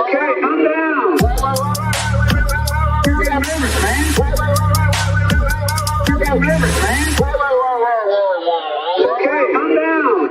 Okay, calm down. You got rivers, man. You got rivers, man. Okay, calm down.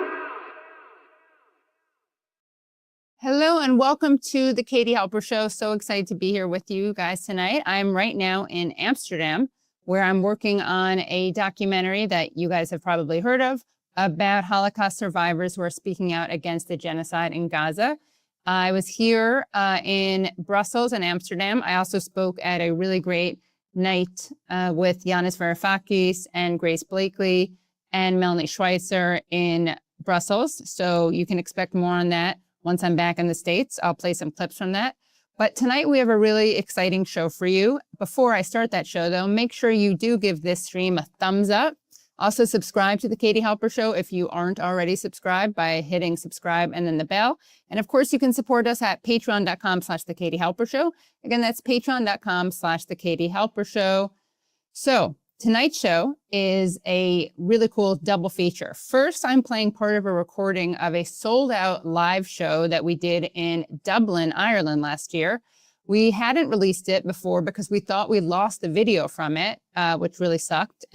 Hello and welcome to the Katie Halper Show. So excited to be here with you guys tonight. I'm right now in Amsterdam, where I'm working on a documentary that you guys have probably heard of about Holocaust survivors who are speaking out against the genocide in Gaza. I was here in Brussels and Amsterdam. I also spoke at a really great night with Yanis Varoufakis and Grace Blakely and Melanie Schweitzer in Brussels. So you can expect more on that. Once I'm back in the States, I'll play some clips from that. But tonight we have a really exciting show for you. Before I start that show, though, make sure you do give this stream a thumbs up. Also, subscribe to the Katie Halper Show if you aren't already subscribed by hitting subscribe and then the bell. And of course, you can support us at patreon.com/The Katie Halper Show. Again, that's patreon.com/The Katie Halper Show. So tonight's show is a really cool double feature. First, I'm playing part of a recording of a sold-out live show that we did in Dublin, Ireland last year. We hadn't released it before because we thought we lost the video from it, which really sucked.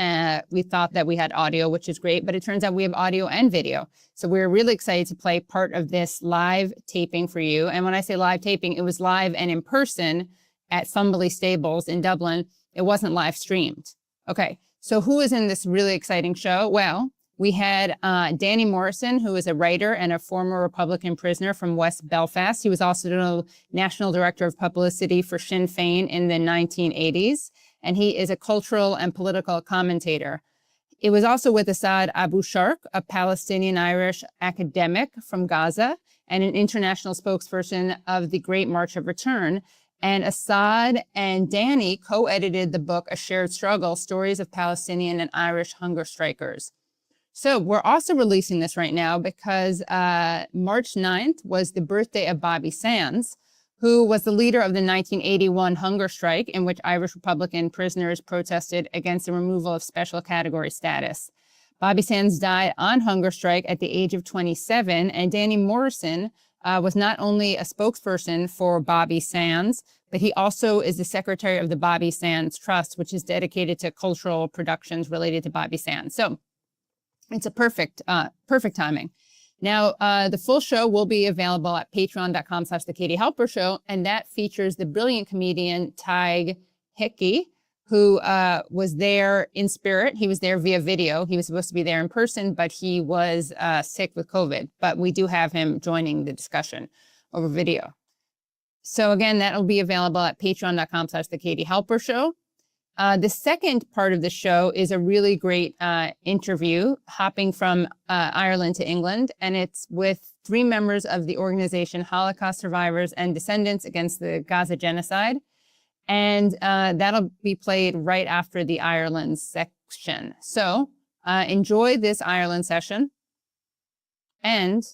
We thought that we had audio, which is great, but it turns out we have audio and video. So we're really excited to play part of this live taping for you. And when I say live taping, it was live and in person at Fumbly Stables in Dublin. It wasn't live streamed. Okay, so who is in this really exciting show? Well, we had Danny Morrison, who is a writer and a former Republican prisoner from West Belfast. He was also the National Director of Publicity for Sinn Féin in the 1980s, and he is a cultural and political commentator. It was also with Asad Abushark, a Palestinian-Irish academic from Gaza and an international spokesperson of the Great March of Return. And Asad and Danny co-edited the book, A Shared Struggle, Stories of Palestinian and Irish Hunger Strikers. So we're also releasing this right now because March 9th was the birthday of Bobby Sands, who was the leader of the 1981 hunger strike in which Irish Republican prisoners protested against the removal of special category status. Bobby Sands died on hunger strike at the age of 27, and Danny Morrison was not only a spokesperson for Bobby Sands, but he also is the secretary of the Bobby Sands Trust, which is dedicated to cultural productions related to Bobby Sands. So it's a perfect timing. Now, the full show will be available at patreon.com/The Katie Halper Show, and that features the brilliant comedian Tig Hickey, who was there in spirit. He was there via video. He was supposed to be there in person, but he was sick with COVID. But we do have him joining the discussion over video. So again, that'll be available at patreon.com/The Katie Halper Show. The second part of the show is a really great interview hopping from Ireland to England, and it's with three members of the organization Holocaust Survivors and Descendants against the Gaza Genocide. And that'll be played right after the Ireland section. So enjoy this Ireland session. And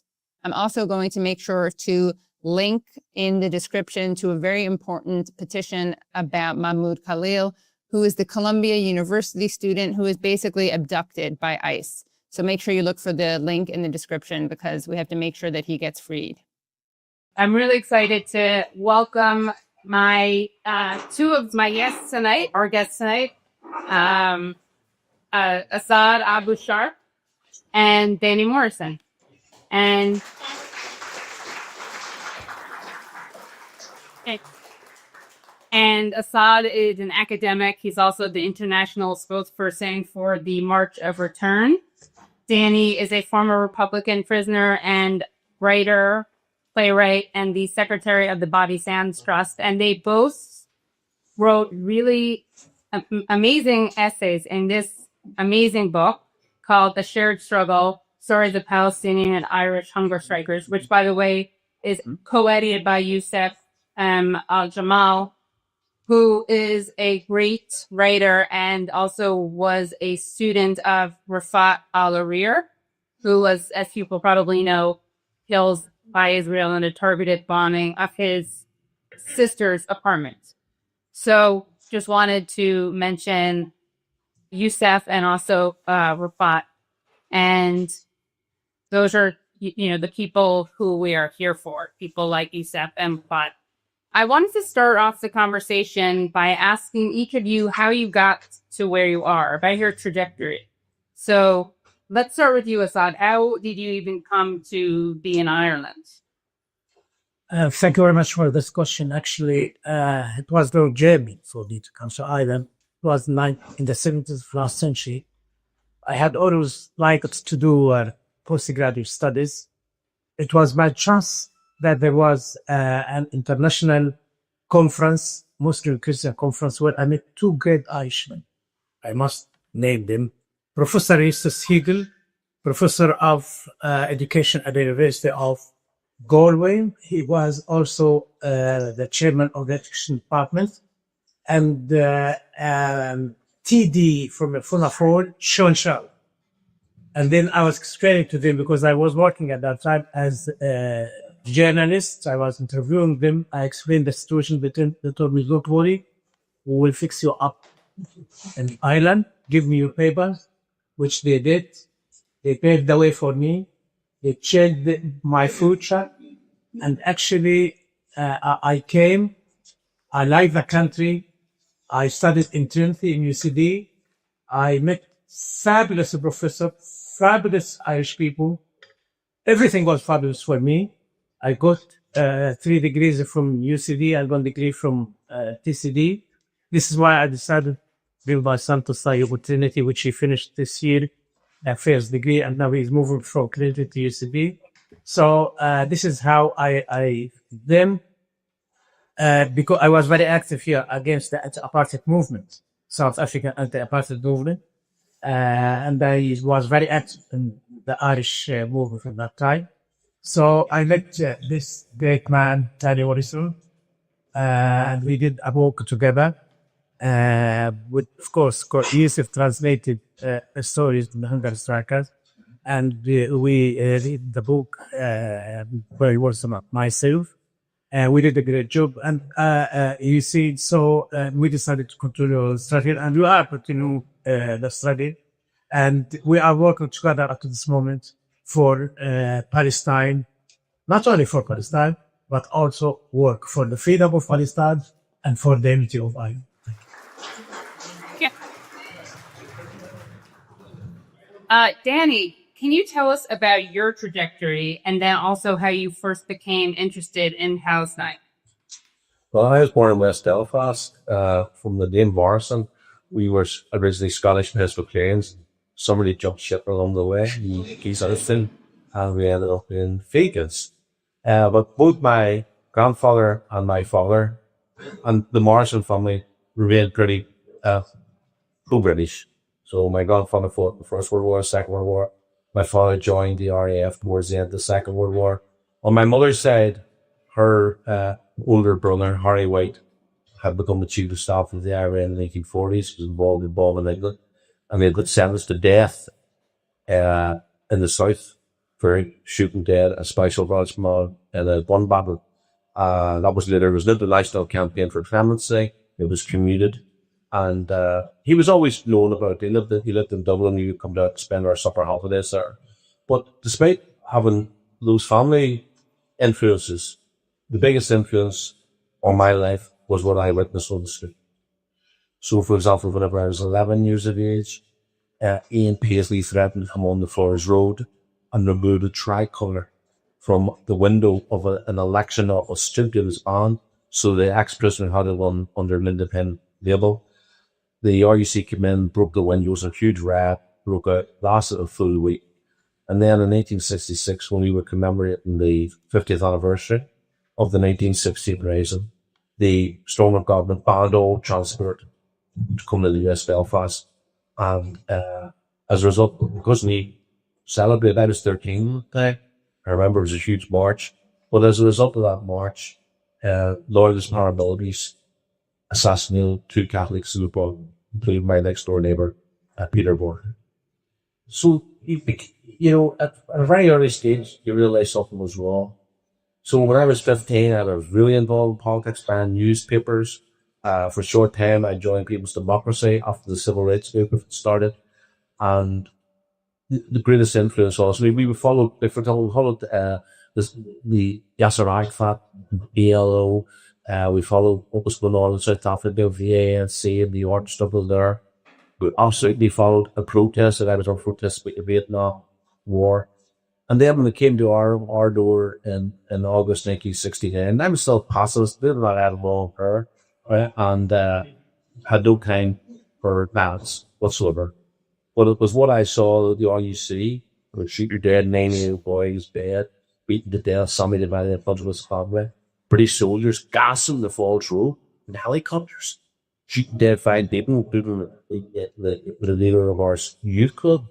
I'm also going to make sure to link in the description to a very important petition about Mahmoud Khalil, who is the Columbia University student who is basically abducted by ICE. So make sure you look for the link in the description because we have to make sure that he gets freed. I'm really excited to welcome my two of my guests tonight, Asad Abushark and Danny Morrison. And Asad is an academic. He's also the international spokesperson for the March of Return. Danny is a former Republican prisoner and writer, playwright, and the secretary of the Bobby Sands Trust. And they both wrote really amazing essays in this amazing book called A Shared Struggle, Stories of Palestinian and Irish Hunger Strikers, which, by the way, is co-edited by Youssef Al-Jamal, who is a great writer and also was a student of Rafat al-Arir, who was, as people probably know, killed by Israel in a targeted bombing of his sister's apartment. So just wanted to mention Youssef and also Rafat. And those are, the people who we are here for, people like Youssef and Rafat. I wanted to start off the conversation by asking each of you how you got to where you are, about your trajectory. So let's start with you, Asad. How did you even come to be in Ireland? Thank you very much for this question. Actually, it was no journey for me to come to Ireland. It was in the 70s of last century. I had always liked to do postgraduate studies. It was my chance that there was an international conference, Muslim Christian conference, where I met two great Irishmen. I must name them. Professor Eustace Hegel, professor of education at the University of Galway. He was also the chairman of the education department. And TD from Funaford, Sean Shaw. And then I was explaining to them, because I was working at that time as a journalist. I was interviewing them. I explained the situation between. They told me, don't worry, we will fix you up in Ireland. Give me your papers, which they did. They paved the way for me. They changed my future. And actually, I came. I like the country. I studied in Trinity in UCD. I met fabulous professors, fabulous Irish people. Everything was fabulous for me. I got 3 degrees from UCD and 1 degree from TCD. This is why I decided to bring my son to study with Trinity, which he finished this year, first degree, and now he's moving from Trinity to UCD. So this is how I then, because I was very active here against the anti-apartheid movement, South African anti-apartheid movement, and I was very active in the Irish movement at that time. So I met this great man, Danny Morrison, and we did a book together. With, of course, Yusuf translated stories from the Hunger Strikers, and we read the book very well myself. We did a great job, and you see, so we decided to continue the study, and we are continuing the study, and we are working together at this moment for Palestine, not only for Palestine, but also work for the freedom of Palestine and for the unity of Ireland. Danny, can you tell us about your trajectory and then also how you first became interested in Palestine? Well, I was born in West Belfast from the Danny Morrison. We were originally Scottish Presbyterians. Somebody jumped ship along the way. He's Austin, and we ended up in Vegans. But both my grandfather and my father and the Morrison family remained pretty pro-British. So my grandfather fought in the First World War, Second World War. My father joined the RAF towards the end of the Second World War. On my mother's side, her older brother, Harry White, had become the chief of staff of the IRA in the 1940s. He was involved in bombing England. And they got sentenced to death in the south for shooting dead a special branch man in a gun battle. That was later, it was the National Campaign for Clemency. It was commuted. And he was always known about it. He lived in Dublin. He would come down to spend our summer holidays there. But despite having those family influences, the biggest influence on my life was what I witnessed on the street. So, for example, whenever I was 11 years of age, Ian Paisley threatened to come on the Forest Road and remove a tricolour from the window of an election that was stripped of his aunt, so the ex-prisoner had it on under an independent label. The RUC came in, broke the windows, a huge riot broke out, lasted a full week. And then in 1966, when we were commemorating the 50th anniversary of the 1960 uprising, the Stormont government banned all transport to come to the US Belfast. And as a result, because we celebrated, I was 13 that day. I remember it was a huge march. But as a result of that march, loyalist paramilitaries assassinated 2 Catholics in the Borough, including my next door neighbour, Peterborough. So, you know, at a very early stage, you realise something was wrong. So when I was 15, I was really involved in politics, buying newspapers. For a short time, I joined People's Democracy after the Civil Rights Movement started. And the greatest influence was, we would follow different, the Yasser Arafat, BLO, We followed what was going on in South Africa, the ANC and the armed struggle there. We absolutely followed a protest that I was on protest with the Vietnam War. And then when it came to our door in August 1969, I was still pacifist, did not have long hair, right? And had no kind for violence whatsoever. But it was what I saw, the RUC, would shoot your dead 9-year-old boys dead, beaten to death, somebody divided in front of his family. British soldiers gassing the false road in helicopters, shooting dead 5 people, including the leader of our youth club.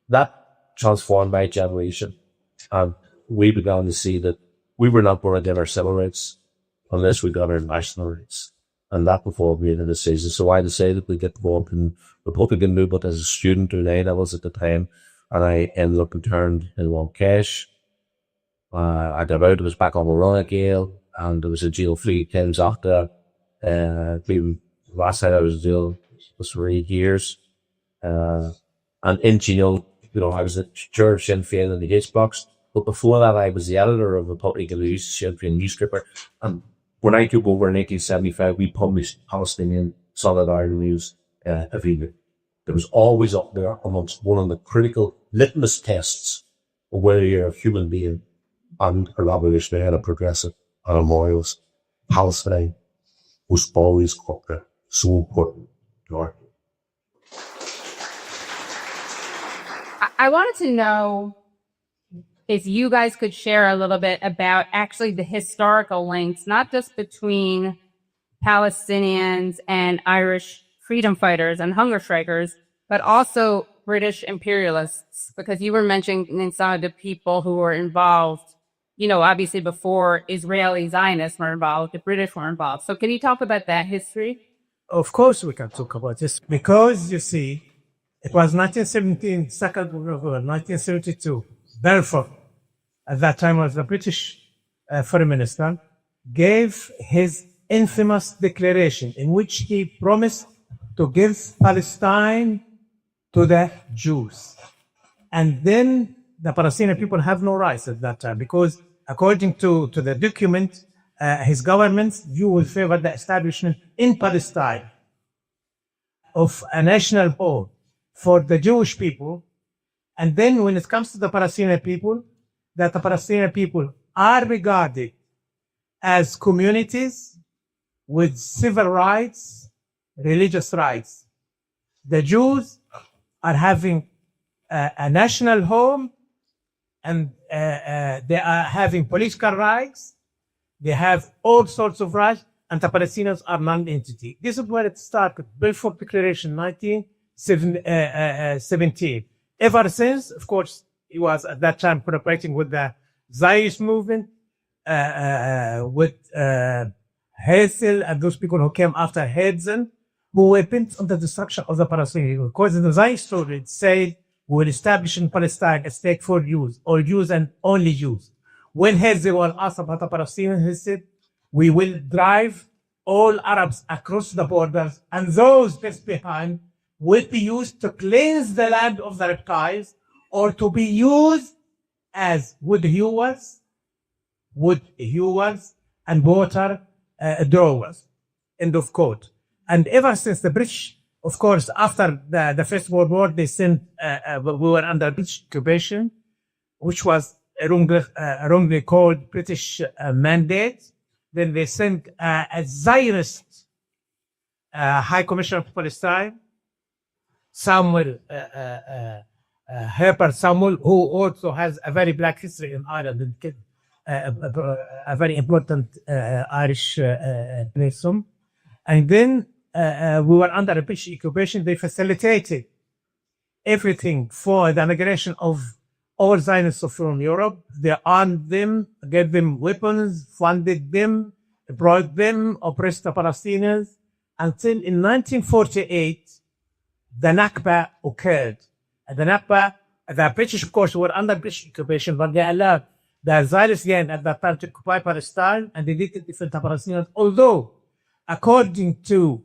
That transformed my generation. And we began to see that we were not going to get our civil rights unless we got our national rights. And that before we made a decision. So I decided we get involved in the Republican movement as a student in A-levels at the time. And I ended up interned in One Cash. I got out, I was back on the run again, and there was a jail 3 times after. Last time I was in jail was for 8 years. And in jail, I was at Church Sinn Féin in the H-Box. But before that, I was the editor of a public news, Sinn Féin newspaper. And when I took over in 1975, we published Palestinian Solidarity News every year. There was always up there amongst one of the critical litmus tests of whether you're a human being and a revolutionary and a progressive and a moralist. Palestine was always up there. So important to our. I wanted to know if you guys could share a little bit about actually the historical links, not just between Palestinians and Irish freedom fighters and hunger strikers, but also British imperialists, because you were mentioning some of the people who were involved, obviously before Israeli Zionists were involved, the British were involved. So can you talk about that history? Of course we can talk about this, because you see, it was 1917, 2nd of November, 1972. Balfour, at that time was the British Foreign Minister, gave his infamous declaration in which he promised to give Palestine to the Jews. And then the Palestinian people have no rights at that time, because according to the document, his government's view will favor the establishment in Palestine of a national home for the Jewish people. And then when it comes to the Palestinian people, that the Palestinian people are regarded as communities with civil rights, religious rights. The Jews are having a national home, and they are having political rights. They have all sorts of rights, and the Palestinians are non-entity. This is where it started, Balfour Declaration, 1917. Ever since, of course, he was at that time cooperating with the Zionist movement, with Herzl and those people who came after Herzl, who were bent on the destruction of the Palestinians. Because in the Zionist story, it said, we will establish in Palestine a state for Jews, or Jews and only Jews. When Herzl was asked about the Palestinians, he said, we will drive all Arabs across the borders, and those left behind will be used to cleanse the land of the reptiles, or to be used as wood hewers and water drawers. End of quote. And ever since the British, of course, after the First World War, they sent, we were under British occupation, which was wrongly called British mandate. Then they sent a Zionist High Commissioner for Palestine, Samuel Herbert Samuel, who also has a very black history in Ireland, a very important Irish person. And then we were under a British occupation. They facilitated everything for the migration of all Zionists from Europe. They armed them, gave them weapons, funded them, brought them, oppressed the Palestinians, until in 1948, the Nakba occurred. And the Nakba, the British, of course, were under British occupation, but they allowed the Zionists again at that time to occupy Palestine, and they did defend the Palestinians. Although, according to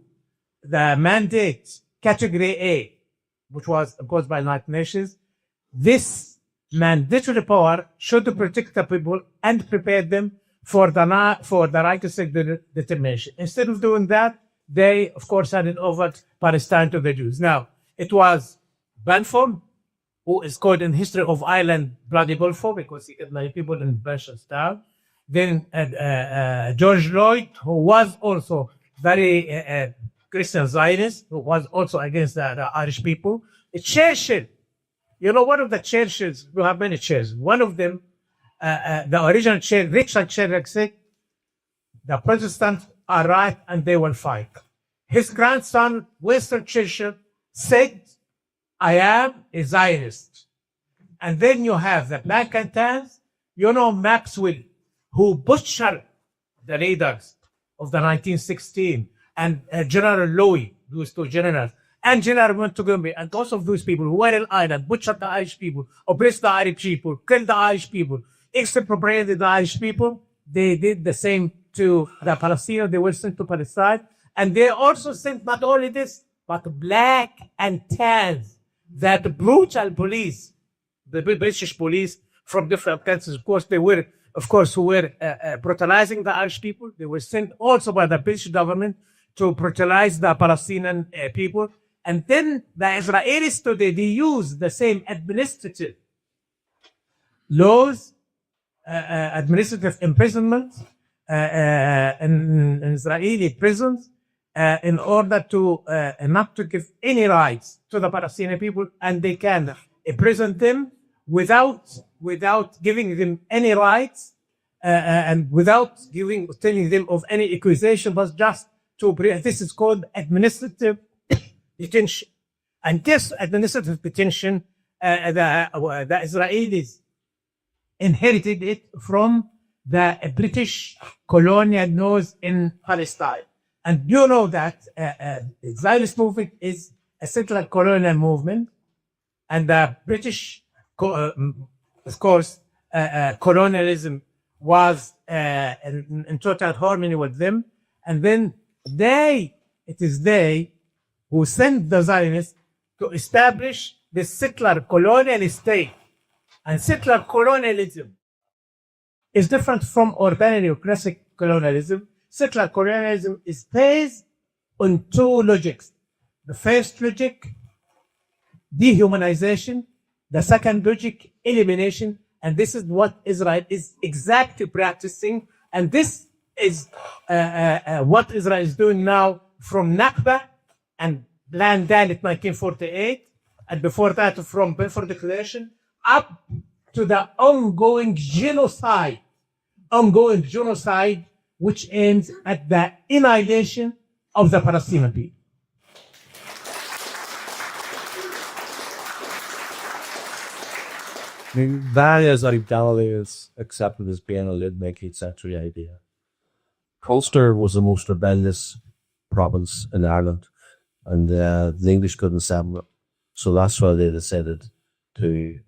the mandate, Category A, which was imposed by the United Nations, this mandatory power should protect the people and prepare them for the right to self-determination. Instead of doing that, they, of course, handed over Palestine to the Jews. Now, it was Balfour, who is called in history of Ireland Bloody Balfour because he killed many people in Bresheeth town. Then George Lloyd, who was also very Christian Zionist, who was also against the Irish people. Churchill, you know, one of the Churchills, we have many Churchills. One of them, the original Churchill, Richard Churchill said, the Protestants are right and they will fight. His grandson, Winston Churchill, said, I am a Zionist. And then you have the black and tans, you know, Maxwell, who butchered the leaders of the 1916, and General Louis, those two generals, and General Montgomery, and most of those people who were in Ireland, butchered the Irish people, oppressed the Irish people, killed the Irish people, expropriated the Irish people. They did the same to the Palestinians. They were sent to Palestine. And they also sent not only this, but black and tans, that brutal police, the British police from different countries, of course, they were, of course, who were brutalizing the Irish people. They were sent also by the British government to brutalize the Palestinian people. And then the Israelis today, they use the same administrative laws, administrative imprisonment in Israeli prisons in order to not to give any rights to the Palestinian people, and they can imprison them without giving them any rights and without telling them of any accusation, but just to this is called administrative detention. And this administrative detention, the Israelis inherited it from the British colonial laws in Palestine. And you know that the Zionist movement is a settler colonial movement, and the British, of course, colonialism was in total harmony with them. And then it is they who sent the Zionists to establish the settler colonial state. And settler colonialism is different from ordinary or classic colonialism. Settler colonialism is based on two logics. The first logic, dehumanization. The second logic, elimination. And this is what Israel is exactly practicing. And this is what Israel is doing now from Nakba and Land Dalit 1948, and before that from Balfour Declaration, up to the ongoing genocide, which aims at the annihilation of the Palestinian people. I mean, that is idolatry is accepted as being a late 19th century idea. Ulster was the most rebellious province in Ireland, and the English couldn't settle it. So that's why they decided to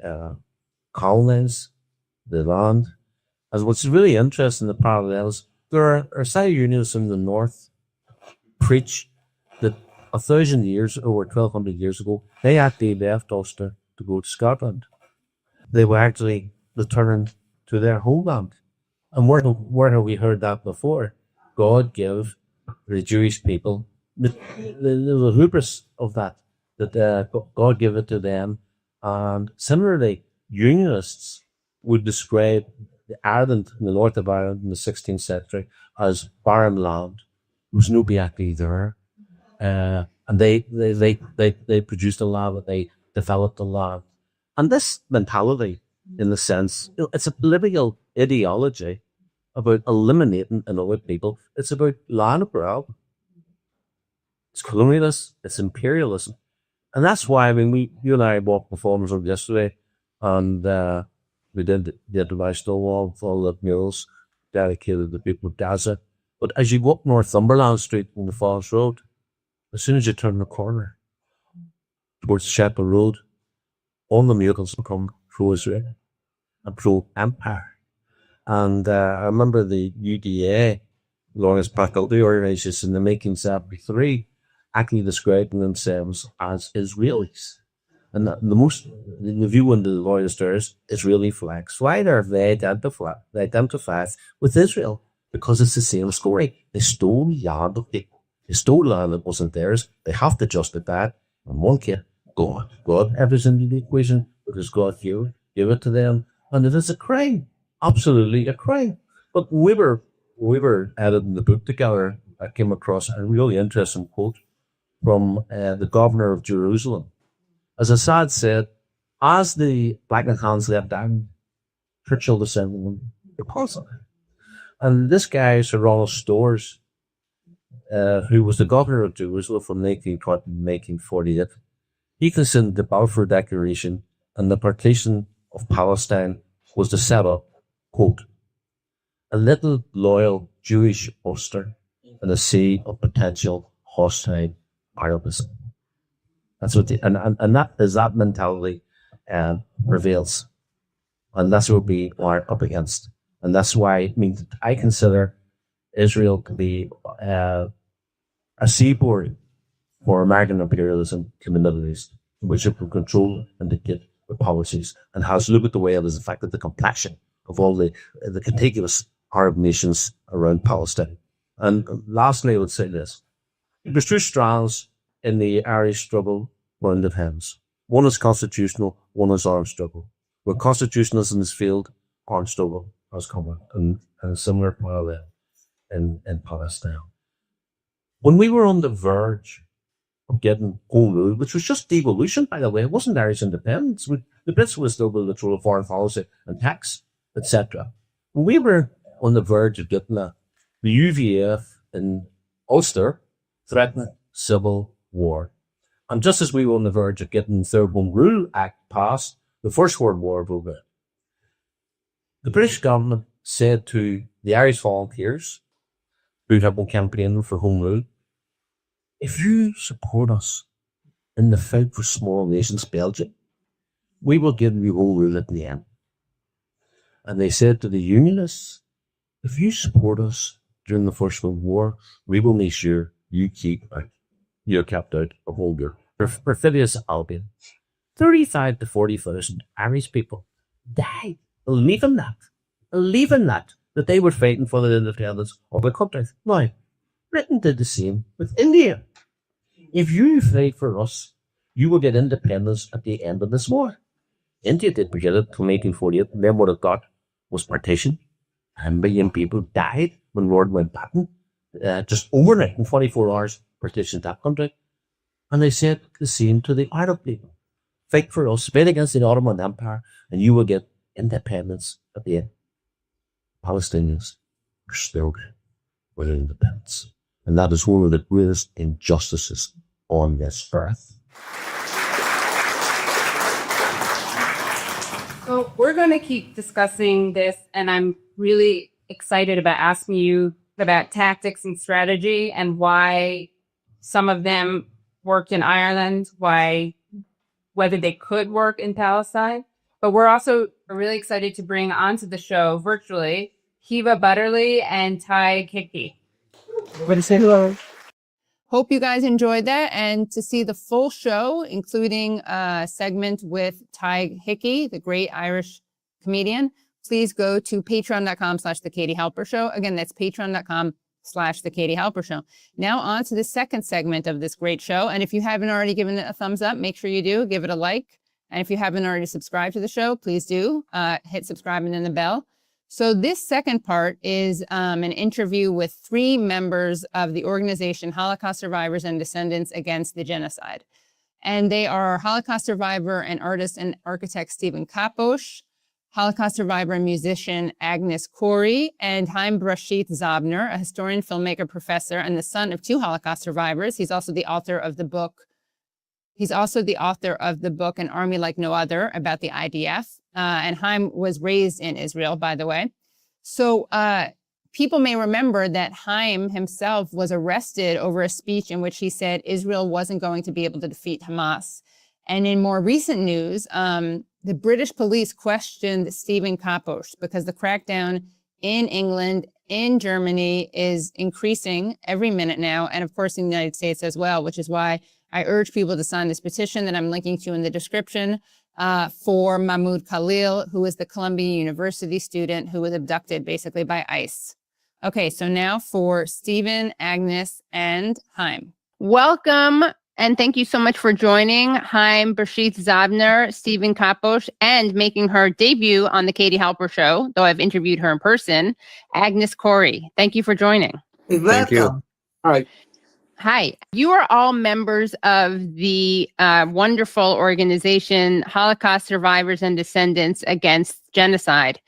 colonize the land. And what's really interesting, the parallels, there are side unionists in the north preach that 1,000 years or 1,200 years ago, they actually left Ulster to go to Scotland. They were actually returning to their homeland. And where have we heard that before? God gave the Jewish people the hubris of that God gave it to them. And similarly, Unionists would describe Ireland, in the north of Ireland in the 16th century, as barren land. There was nobody actually there. And they produced a land, they developed a land. And this mentality, in the sense, it's a political ideology about eliminating another people. It's about land grab. It's colonialism, it's imperialism. And that's why, I mean, you and I walked the Performers Road yesterday, and we did the International Wall full of murals dedicated to the people of Gaza. But as you walk Northumberland Street on the Falls Road, as soon as you turn the corner towards Shepherd Road, all the murals become pro-Israel and pro-empire. And I remember the UDA, Lawrence Faculty Organization, in the 1973, actually describing themselves as Israelis. And the view on the loyalist there is Israeli flags. Why are they identified with Israel? Because it's the same story. They stole land of people. They stole land that wasn't theirs. They have to justify it. And one kid, God enters into the equation because God gave it to them. And it is a crime. Absolutely a crime. But we were editing the book together. I came across a really interesting quote from the governor of Jerusalem. As Assad said, as the blackened hands left down, Churchill descended the pulse. And this guy, Sir Ronald Stores, who was the governor of Jerusalem from 1920 to 1948, he considered the Balfour Declaration and the partition of Palestine was the setup, quote, a little loyal Jewish oyster in a sea of potential hostile Arabism. That's what and that mentality prevails. And that's what we are up against. And that's why I consider Israel to be a seaboard for American imperialism to the Middle East, in which it will control and dictate the policies and has looked at the way it has affected the complexion of all the contiguous Arab nations around Palestine. And lastly, I would say this. There's two strands in the Irish struggle for independence. One is constitutional, one is armed struggle. Where constitutionalism in this field, armed struggle has come out in a similar parallel in Palestine. When we were on the verge of getting home rule, which was just devolution, by the way, it wasn't Irish independence. The Brits were still with control of foreign policy and tax, etc. When we were on the verge of getting the UVF in Ulster threatened civil war. And just as we were on the verge of getting the Third Home Rule Act passed, the First World War broke out. The British government said to the Irish volunteers who had been campaigning for Home Rule, if you support us in the fight for small nations Belgium, we will give you Home Rule at the end. And they said to the Unionists, if you support us during the First World War, we will make sure you're kept out of Home Rule. Perfidious Albion. 35 to 40,000 Irish people died, believing that they were fighting for the independence of the country. Now, Britain did the same with India. If you fight for us, you will get independence at the end of this war. India did get it till 1948, and then what it got was partition. 10 million people died when Lord Mountbatten, just overnight in 24 hours, partitioned that country. And they said the same to the Arab people. Fight for us, fight against the Ottoman Empire, and you will get independence at the end. Palestinians are still with independence. And that is one of the greatest injustices on this earth. So we're going to keep discussing this, and I'm really excited about asking you about tactics and strategy and why some of them worked in Ireland, whether they could work in Palestine. But we're also really excited to bring onto the show virtually Hiva Butterly and Ty Hickey. Say hello. Hope you guys enjoyed that. And to see the full show, including a segment with Ty Hickey, the great Irish comedian, please go to patreon.com/The Katie Halper Show. Again, that's patreon.com/The Katie Halper Show. Now on to the second segment of this great show. And if you haven't already given it a thumbs up, make sure you do. Give it a like. And if you haven't already subscribed to the show, please do. Hit subscribe and then the bell. So this second part is an interview with 3 members of the organization Holocaust Survivors and Descendants Against the Genocide. And they are Holocaust survivor and artist and architect Stephen Kapos, Holocaust survivor and musician Agnes Kory, and Haim Bresheeth, a historian, filmmaker, professor, and the son of 2 Holocaust survivors. He's also the author of the book An Army Like No Other about the IDF. And Haim was raised in Israel, by the way. So people may remember that Haim himself was arrested over a speech in which he said Israel wasn't going to be able to defeat Hamas. And in more recent news, the British police questioned Stephen Kapos because the crackdown in England, in Germany is increasing every minute now, and of course in the United States as well, which is why I urge people to sign this petition that I'm linking to in the description for Mahmoud Khalil, who is the Columbia University student who was abducted basically by ICE. Okay, so now for Stephen, Agnes, and Haim. Welcome, and thank you so much for joining Haim Bresheeth Zabner, Stephen Kapos, and making her debut on the Katie Halper Show, though I've interviewed her in person, Agnes Kory. Thank you for joining. Thank you. Welcome. All right. Hi, you are all members of the wonderful organization Holocaust Survivors and Descendants Against Genocide.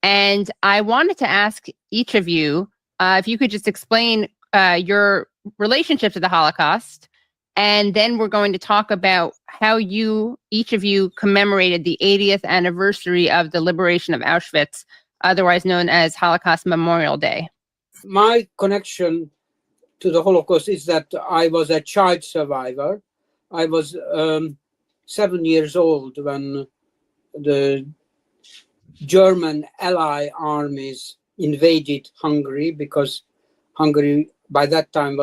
And I wanted to ask each of you if you could just explain your relationship to the Holocaust. And then we're going to talk about how each of you commemorated the 80th anniversary of the liberation of Auschwitz, otherwise known as Holocaust Memorial Day. My connection to the Holocaust is that I was a child survivor. I was 7 years old when the German ally armies invaded Hungary, because Hungary by that time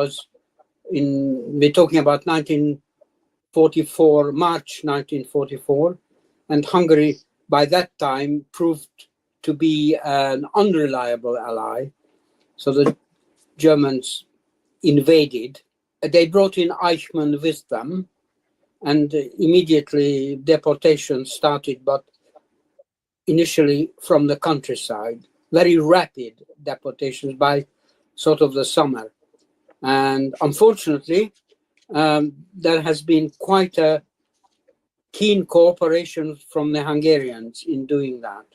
we're talking about 1944, March 1944, and Hungary by that time proved to be an unreliable ally. So the Germans invaded. They brought in Eichmann with them, and immediately deportation started, but initially from the countryside, very rapid deportations by sort of the summer. And unfortunately, there has been quite a keen cooperation from the Hungarians in doing that.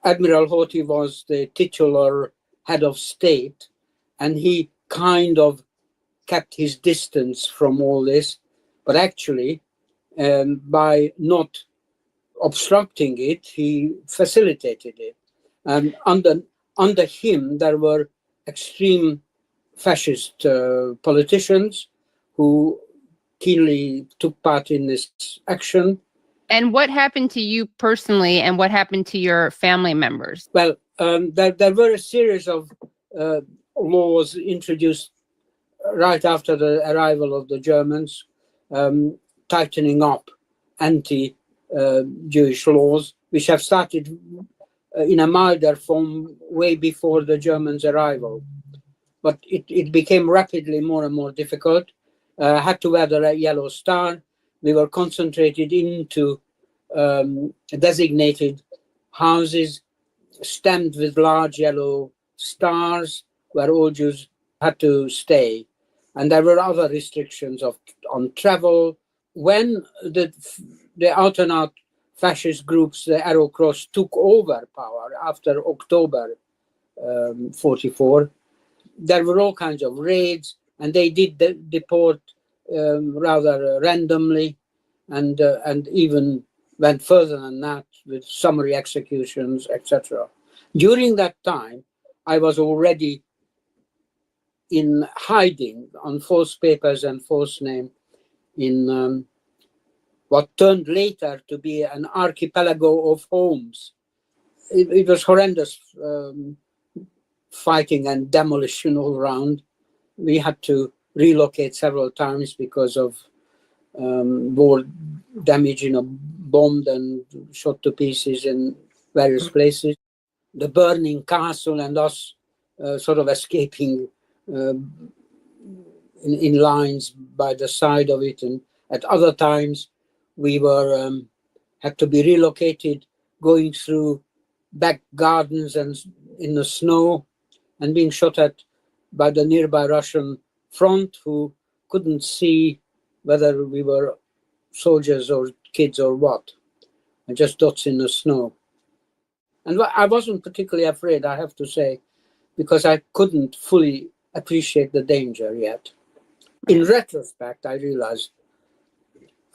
Admiral Horthy was the titular head of state, and he kind of kept his distance from all this, but actually, by not obstructing it, he facilitated it. And under him, there were extreme fascist politicians who keenly took part in this action. And what happened to you personally, and what happened to your family members? Well, there were a series of laws introduced right after the arrival of the Germans, tightening up anti-Jewish laws, which have started in a milder form way before the Germans' arrival. But it became rapidly more and more difficult. Had to wear the yellow star. We were concentrated into designated houses stamped with large yellow stars where all Jews had to stay. And there were other restrictions on travel. When the out and out fascist groups, the Arrow Cross, took over power after October 44, there were all kinds of raids, and they did deport rather randomly, and even went further than that with summary executions, etc. During that time, I was already in hiding on false papers and false name in what turned later to be an archipelago of homes. It was horrendous fighting and demolition all around. We had to relocate several times because of war damage, bombed and shot to pieces in various places. The burning castle and us sort of escaping in lines by the side of it. And at other times, we were had to be relocated, going through back gardens and in the snow, and being shot at by the nearby Russian front, who couldn't see whether we were soldiers or kids or what, and just dots in the snow. And I wasn't particularly afraid, I have to say, because I couldn't fully appreciate the danger yet. In retrospect, I realized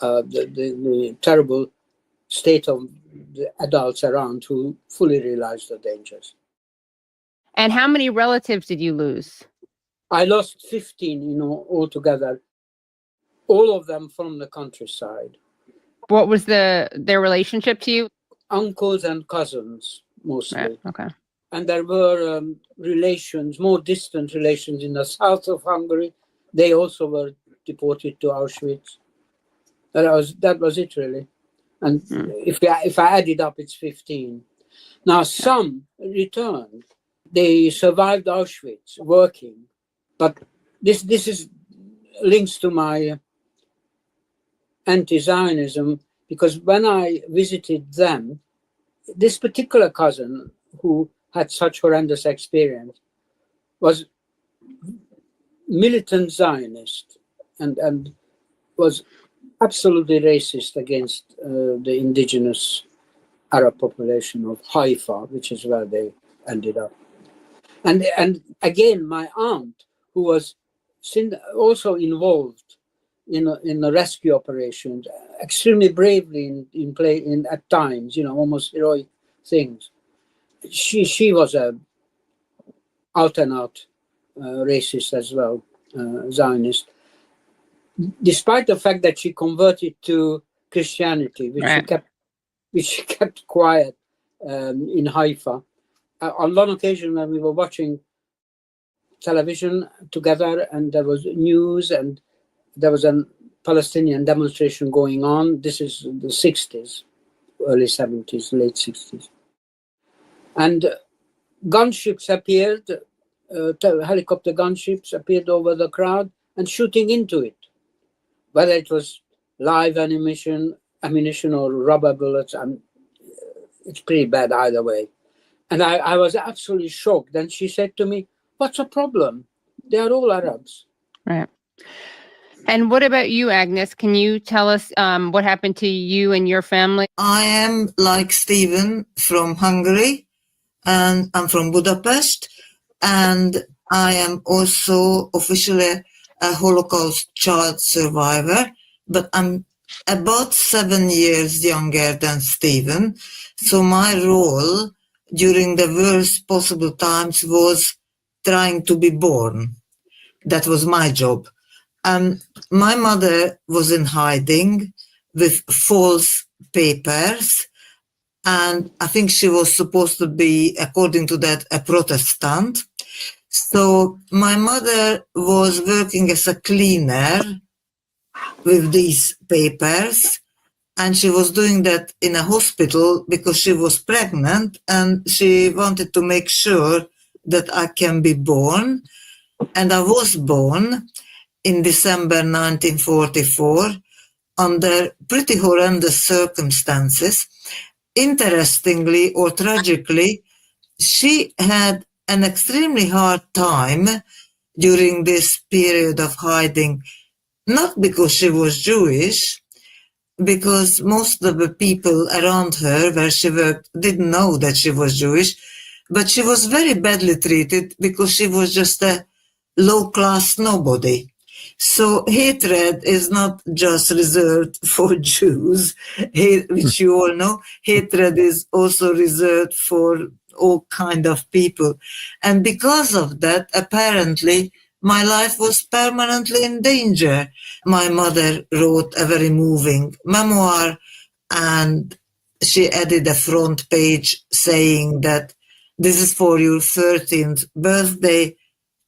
the terrible state of the adults around who fully realized the dangers. And how many relatives did you lose? I lost 15, altogether, all of them from the countryside. What was their relationship to you? Uncles and cousins, mostly. Right. Okay. and there were relations, more distant relations in the south of Hungary. They also were deported to Auschwitz. That was it, really. And if I add it up, it's 15. Now, some returned. They survived Auschwitz working. But this is links to my anti-Zionism, because when I visited them, this particular cousin who had such horrendous experience was militant Zionist and was absolutely racist against the indigenous Arab population of Haifa, which is where they ended up. And again, my aunt, who was also involved in the rescue operations, extremely bravely in at times, almost heroic things. She was a out and out racist as well, Zionist. Despite the fact that she converted to Christianity, which she kept quiet in Haifa. On one occasion, when we were watching television together, and there was news, and there was a Palestinian demonstration going on. This is the 60s, early 70s, late 60s. And gunships appeared, helicopter gunships appeared over the crowd and shooting into it. Whether it was live ammunition or rubber bullets, it's pretty bad either way. And I was absolutely shocked. And she said to me, "What's the problem? They are all Arabs." Right. And what about you, Agnes? Can you tell us what happened to you and your family? I am like Stephen from Hungary, and I'm from Budapest, and I am also officially a Holocaust child survivor, but I'm about 7 years younger than Stephen. So my role during the worst possible times was trying to be born. That was my job. My mother was in hiding with false papers, and I think she was supposed to be, according to that, a Protestant. So my mother was working as a cleaner with these papers, and she was doing that in a hospital because she was pregnant and she wanted to make sure that I can be born. And I was born in December 1944 under pretty horrendous circumstances. Interestingly or tragically, she had an extremely hard time during this period of hiding, not because she was Jewish, because most of the people around her where she worked didn't know that she was Jewish, but she was very badly treated because she was just a low-class nobody. So hatred is not just reserved for Jews, which you all know. Hatred is also reserved for all kind of people. And because of that, apparently, my life was permanently in danger. My mother wrote a very moving memoir, and she added a front page saying that this is for your 13th birthday,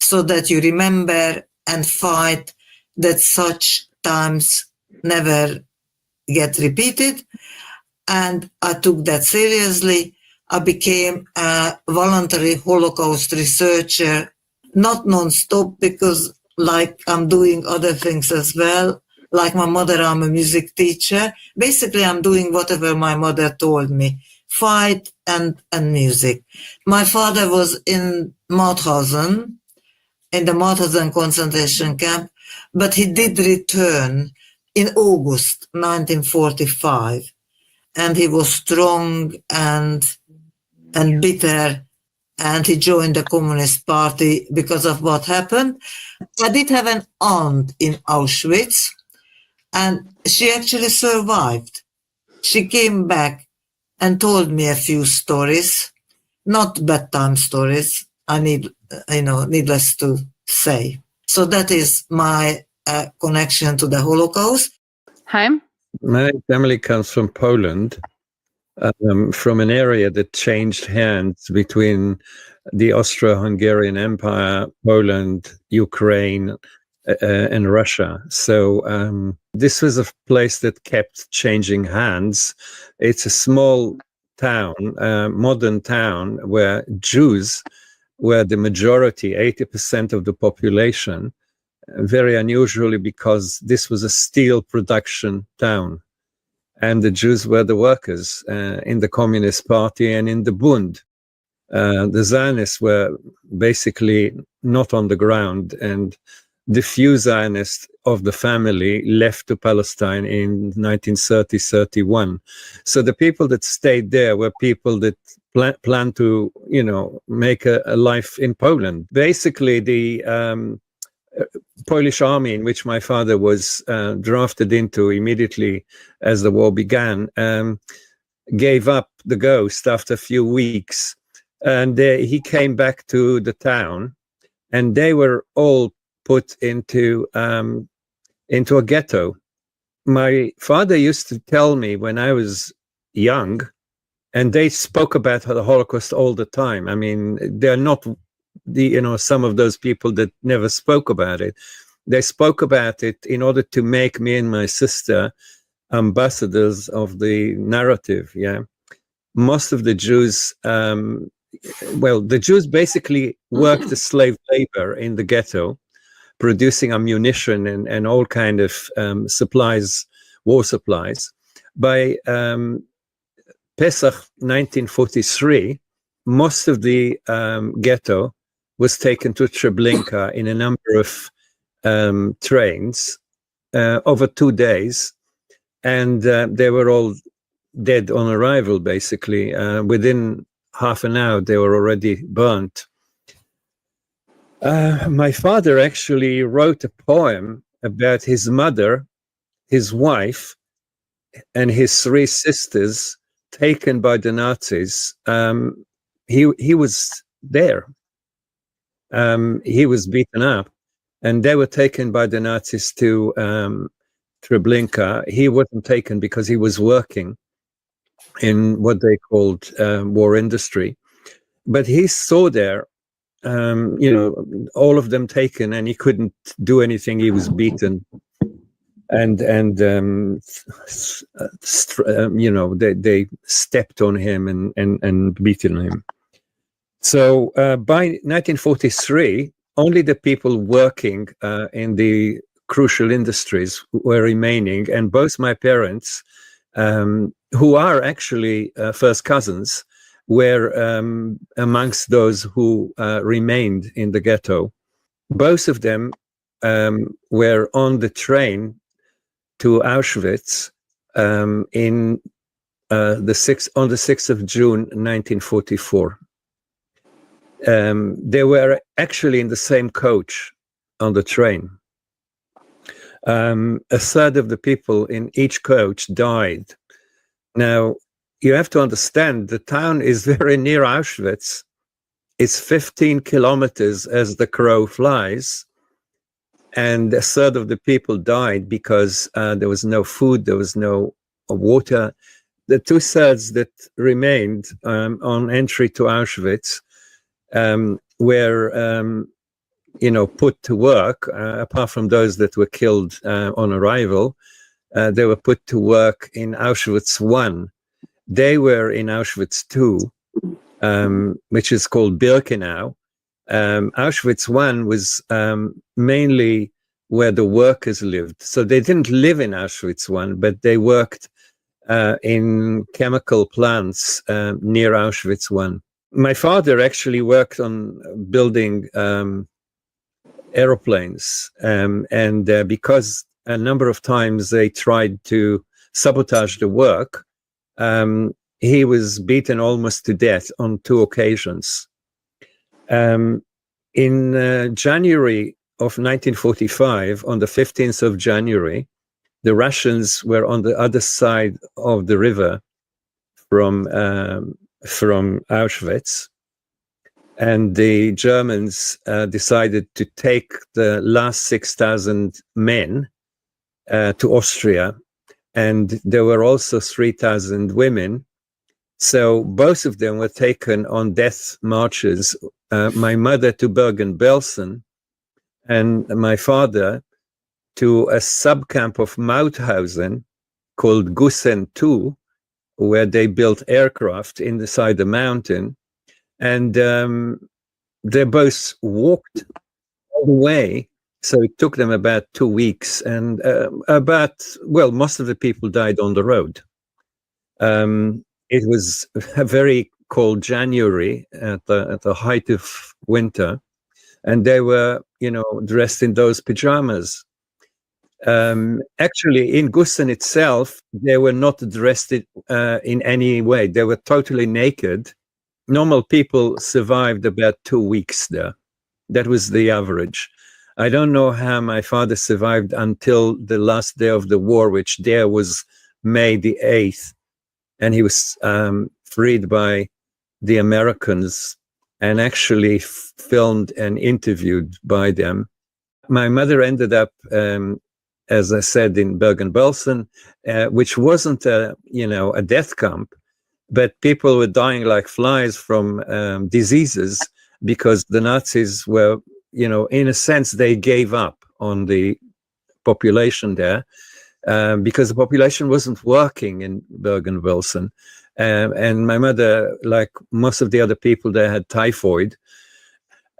so that you remember and fight that such times never get repeated. And I took that seriously. I became a voluntary Holocaust researcher, not non-stop, because like I'm doing other things as well. Like my mother, I'm a music teacher. Basically, I'm doing whatever my mother told me, fight and music. My father was in Mauthausen, in the Mauthausen concentration camp, but he did return in August 1945, and he was strong and bitter, and he joined the Communist Party because of what happened. I did have an aunt in Auschwitz, and she actually survived. She came back and told me a few stories, not bedtime stories, needless to say. So that is my connection to the Holocaust. Haim? My family comes from Poland, from an area that changed hands between the Austro-Hungarian Empire, Poland, Ukraine, and Russia. So this was a place that kept changing hands. It's a small town, modern town, where Jews were the majority, 80% of the population, very unusually because this was a steel production town. And the Jews were the workers in the Communist Party and in the Bund. The Zionists were basically not on the ground, and the few Zionists of the family left to Palestine in 1930-31. So the people that stayed there were people that planned to, make a life in Poland. Basically, the Polish army, in which my father was drafted into immediately as the war began, gave up the ghost after a few weeks. And he came back to the town, and they were all put into a ghetto. My father used to tell me when I was young, and they spoke about the Holocaust all the time. I mean, they're not some of those people that never spoke about it. They spoke about it in order to make me and my sister ambassadors of the narrative. Yeah, most of the Jews, the Jews basically worked as slave labor in the ghetto, producing ammunition and all kind of supplies, war supplies. By Pesach 1943, most of the ghetto was taken to Treblinka in a number of trains over 2 days, and they were all dead on arrival, basically. Within half an hour, they were already burnt. My father actually wrote a poem about his mother, his wife, and his 3 sisters taken by the Nazis. He was there. He was beaten up, and they were taken by the Nazis to Treblinka. He wasn't taken because he was working in what they called war industry. But he saw there, all of them taken, and he couldn't do anything. He was beaten, and they stepped on him and beaten him. So by 1943, only the people working in the crucial industries were remaining, and both my parents, who are actually first cousins, were amongst those who remained in the ghetto. Both of them were on the train to Auschwitz on the 6th of June 1944. They were actually in the same coach on the train. A third of the people in each coach died. Now, you have to understand, the town is very near Auschwitz. It's 15 kilometers as the crow flies. And a third of the people died because there was no food, there was no water. The 2/3 that remained on entry to Auschwitz were, put to work, apart from those that were killed on arrival. They were put to work in Auschwitz I. They were in Auschwitz II, which is called Birkenau. Auschwitz I was mainly where the workers lived. So they didn't live in Auschwitz I, but they worked in chemical plants near Auschwitz I. My father actually worked on building aeroplanes, and because a number of times they tried to sabotage the work, he was beaten almost to death on 2 occasions. In January of 1945, on the 15th of January, the Russians were on the other side of the river from Auschwitz, and the Germans decided to take the last 6,000 men to Austria, and there were also 3,000 women So both of them were taken on death marches. My mother to Bergen-Belsen, and my father to a subcamp of Mauthausen called Gusen II, where they built aircraft inside the mountain. And they both walked all the way. So it took them about 2 weeks. And most of the people died on the road. It was a very cold January at the height of winter. And they were, dressed in those pajamas. Actually, in Gusen itself, they were not dressed in any way. They were totally naked. Normal people survived about 2 weeks there. That was the average. I don't know how my father survived until the last day of the war, which there was May the 8th. And he was freed by the Americans and actually filmed and interviewed by them. My mother ended up, as I said, in Bergen-Belsen, which wasn't a death camp, but people were dying like flies from diseases because the Nazis were, in a sense, they gave up on the population there because the population wasn't working in Bergen-Belsen. And my mother, like most of the other people there, had typhoid.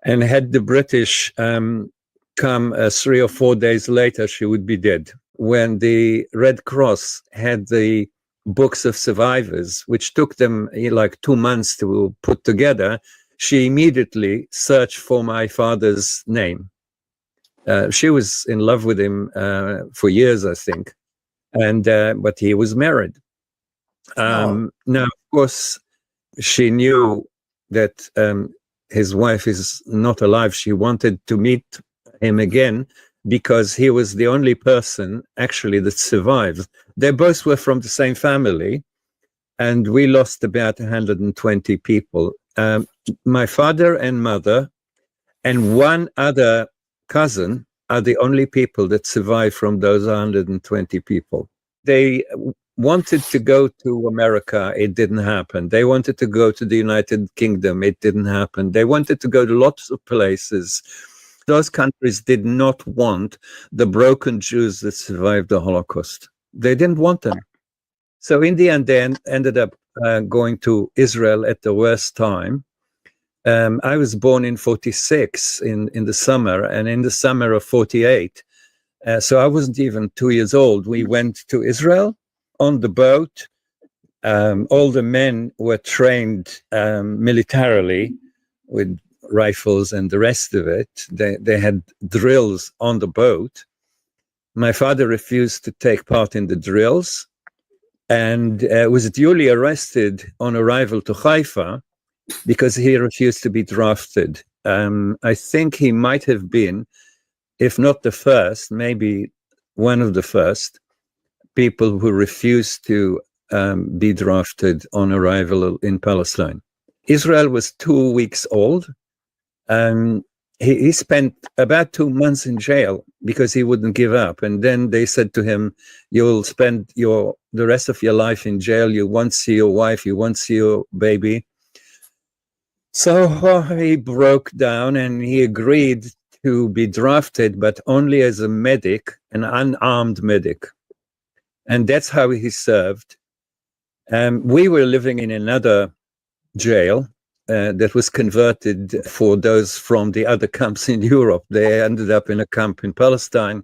And had the British come 3 or 4 days later, she would be dead. When the Red Cross had the books of survivors, which took them like 2 months to put together, she immediately searched for my father's name. She was in love with him for years, I think, and but he was married. Now, of course, she knew that his wife is not alive. She wanted to meet him again because he was the only person actually that survived. They both were from the same family, and we lost about 120 people. My father and mother and one other cousin are the only people that survived from those 120 people. They wanted to go to America. It didn't happen. They wanted to go to the United Kingdom. It didn't happen. They wanted to go to lots of places. Those countries did not want the broken Jews that survived the Holocaust. They didn't want them. So in the end, they ended up going to Israel at the worst time. I was born in 46 in the summer, and in the summer of 48. So I wasn't even 2 years old. We went to Israel on the boat. All the men were trained militarily with rifles and the rest of it. They had drills on the boat. My father refused to take part in the drills and was duly arrested on arrival to Haifa because he refused to be drafted. I think he might have been, if not the first, maybe one of the first people who refused to be drafted on arrival in Palestine. Israel was 2 weeks old. He spent about 2 months in jail because he wouldn't give up. And then they said to him, you'll spend the rest of your life in jail. You won't see your wife. You won't see your baby. So he broke down and he agreed to be drafted, but only as a medic, an unarmed medic. And that's how he served. We were living in another jail that was converted for those from the other camps in Europe. They ended up in a camp in Palestine.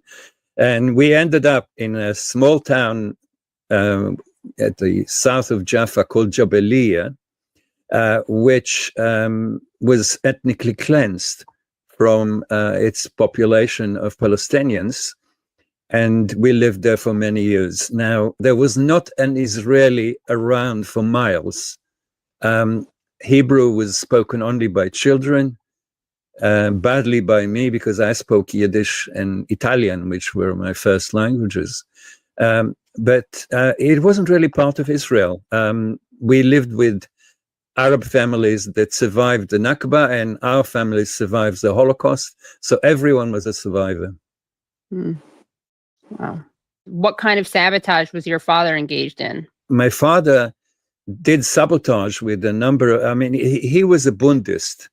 And we ended up in a small town at the south of Jaffa called Jabaliyah, which was ethnically cleansed from its population of Palestinians. And we lived there for many years. Now, there was not an Israeli around for miles. Hebrew was spoken only by children, badly by me because I spoke Yiddish and Italian, which were my first languages. But it wasn't really part of Israel. We lived with Arab families that survived the Nakba, and our family survived the Holocaust. So everyone was a survivor. Wow. What kind of sabotage was your father engaged in? My father did sabotage with a number of, I mean, he was a Bundist.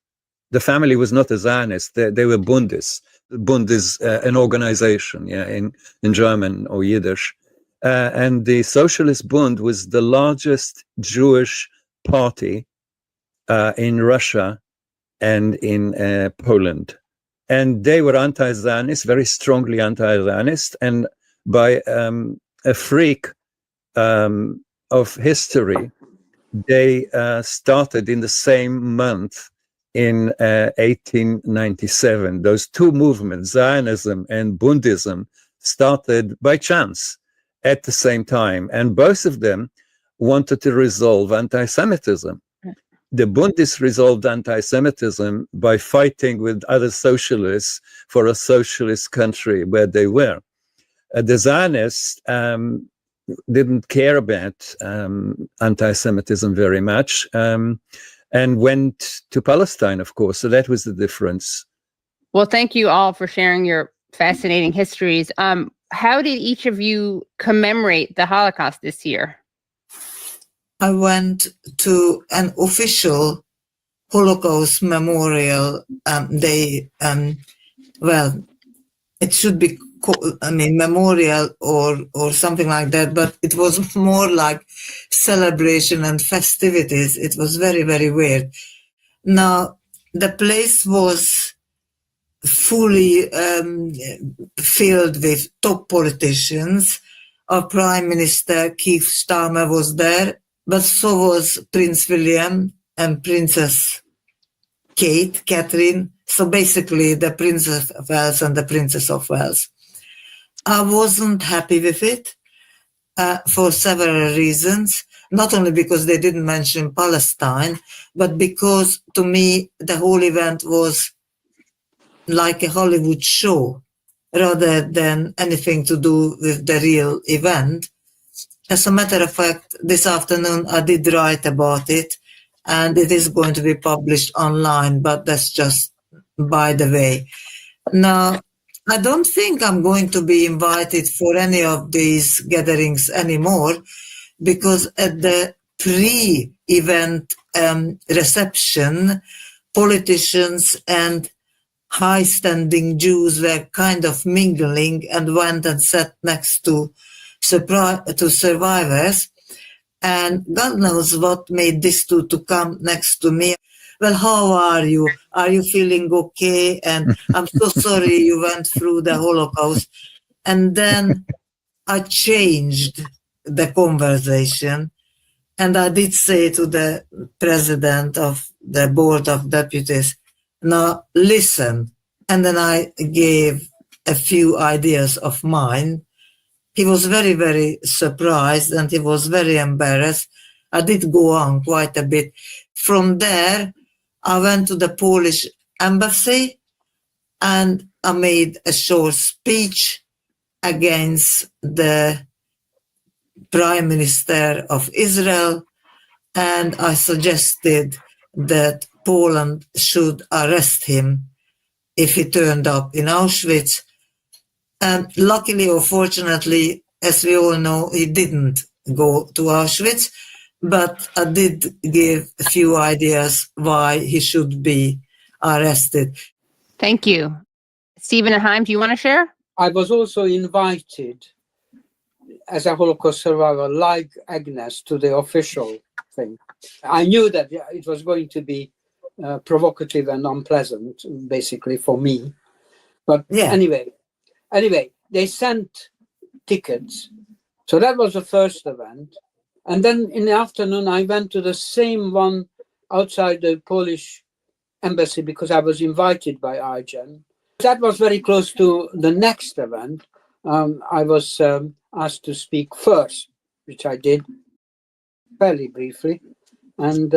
The family was not a Zionist. They were Bundists. Bund is an organization, yeah, in German or Yiddish. And the Socialist Bund was the largest Jewish party in Russia and in Poland. And they were anti-Zionist, very strongly anti-Zionist. And by a freak of history, they started in the same month in 1897. Those two movements, Zionism and Bundism, started by chance at the same time. And both of them wanted to resolve anti-Semitism. The Bundists resolved anti-Semitism by fighting with other socialists for a socialist country where they were. The Zionists didn't care about anti-Semitism very much, and went to Palestine, of course. So that was the difference. Well, thank you all for sharing your fascinating histories. How did each of you commemorate the Holocaust this year? I went to an official Holocaust memorial day. Well, it should be memorial or something like that, but it was more like celebration and festivities. It was very, very weird. Now, the place was fully filled with top politicians. Our Prime Minister, Keir Starmer, was there, but so was Prince William and Princess Catherine. So basically the Princess of Wales and the Princess of Wales. I wasn't happy with it for several reasons, not only because they didn't mention Palestine, but because to me the whole event was like a Hollywood show rather than anything to do with the real event. As a matter of fact, this afternoon I did write about it, and it is going to be published online, but that's just by the way. Now, I don't think I'm going to be invited for any of these gatherings anymore, because at the pre-event reception, politicians and high-standing Jews were kind of mingling and went and sat next to survivors. And God knows what made these two to come next to me. Well, how are you? Are you feeling okay? And I'm so sorry you went through the Holocaust. And then I changed the conversation. And I did say to the president of the board of deputies, now listen. And then I gave a few ideas of mine. He was very, very surprised and he was very embarrassed. I did go on quite a bit. From there, I went to the Polish embassy and I made a short speech against the Prime Minister of Israel, and I suggested that Poland should arrest him if he turned up in Auschwitz. And luckily or fortunately, as we all know, he didn't go to Auschwitz, but I did give a few ideas why he should be arrested. Thank you. Stephen and Haim, do you want to share? I was also invited as a Holocaust survivor, like Agnes, to the official thing. I knew that it was going to be provocative and unpleasant, basically, for me. But anyway, they sent tickets. So that was the first event. And then in the afternoon, I went to the same one outside the Polish embassy because I was invited by IGEN. That was very close to the next event. I was asked to speak first, which I did fairly briefly, and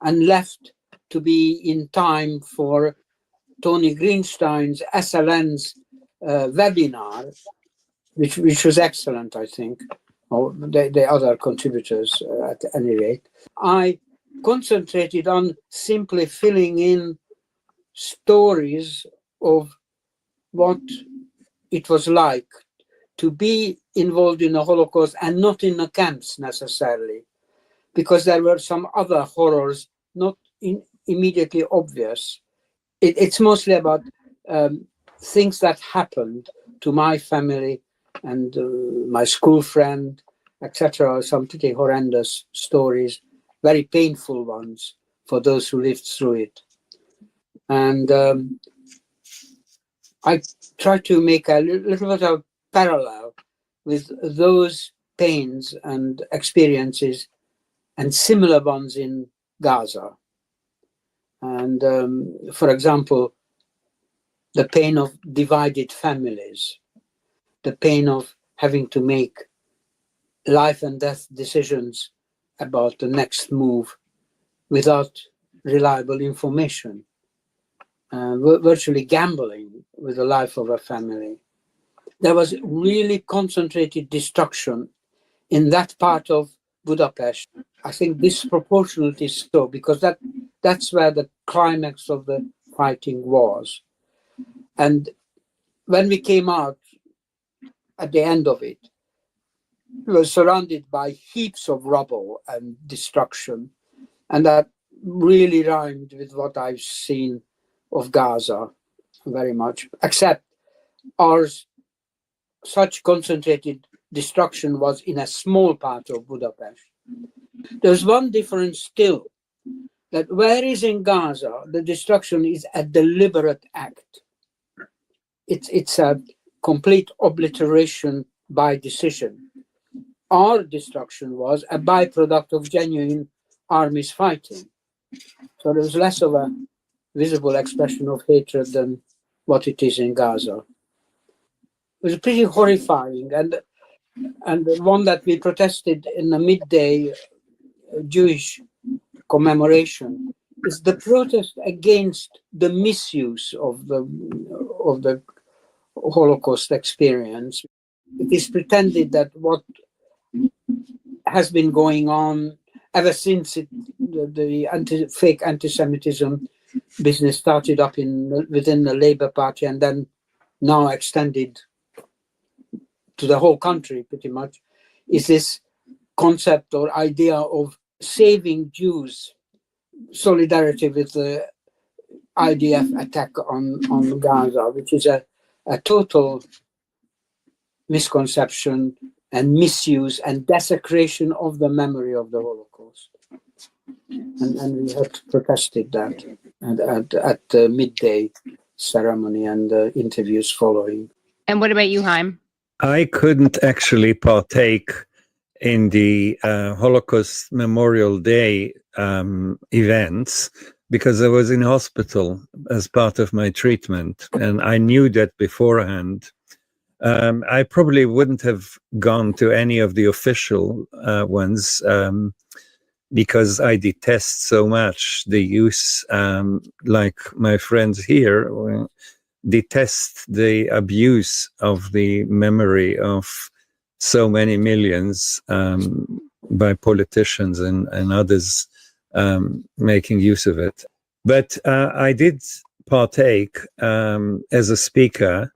left to be in time for Tony Greenstein's SLN's webinar, which was excellent, I think, or the other contributors at any rate. I concentrated on simply filling in stories of what it was like to be involved in the Holocaust and not in the camps necessarily, because there were some other horrors not immediately obvious. It's mostly about things that happened to my family and my school friend, etc. Some pretty horrendous stories, very painful ones for those who lived through it. And I try to make a little bit of parallel with those pains and experiences and similar ones in Gaza. And for example, the pain of divided families, the pain of having to make life and death decisions about the next move without reliable information, virtually gambling with the life of a family. There was really concentrated destruction in that part of Budapest. I think disproportionately so, because that's where the climax of the fighting was. And when we came out at the end of it, we were surrounded by heaps of rubble and destruction. And that really rhymed with what I've seen of Gaza very much, except ours, such concentrated destruction was in a small part of Budapest. There's one difference still, that whereas in Gaza, the destruction is a deliberate act. It's a complete obliteration by decision. Our destruction was a byproduct of genuine armies fighting. So there was less of a visible expression of hatred than what it is in Gaza. It was pretty horrifying, and the one that we protested in the midday Jewish commemoration is the protest against the misuse of the Holocaust experience. It is pretended that what has been going on ever since the fake anti-Semitism business started up within the Labour Party and then now extended to the whole country pretty much, is this concept or idea of saving Jews, solidarity with the IDF attack on Gaza, which is a total misconception and misuse and desecration of the memory of the Holocaust. And we had protested that at the midday ceremony and the interviews following. And what about you, Haim? I couldn't actually partake in the Holocaust Memorial Day events because I was in hospital as part of my treatment, and I knew that beforehand. I probably wouldn't have gone to any of the official ones because I detest so much the use, like my friends here, detest the abuse of the memory of so many millions by politicians and others making use of it. But I did partake as a speaker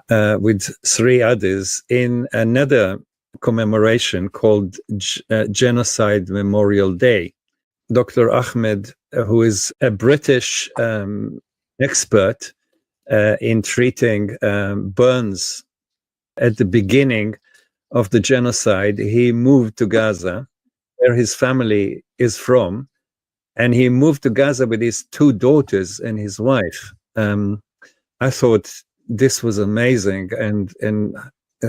with 3 others in another commemoration called Genocide Memorial Day. Dr. Ahmed, who is a British expert in treating burns at the beginning of the genocide, he moved to Gaza, where his family is from, and he moved to Gaza with his 2 daughters and his wife. I thought this was amazing, and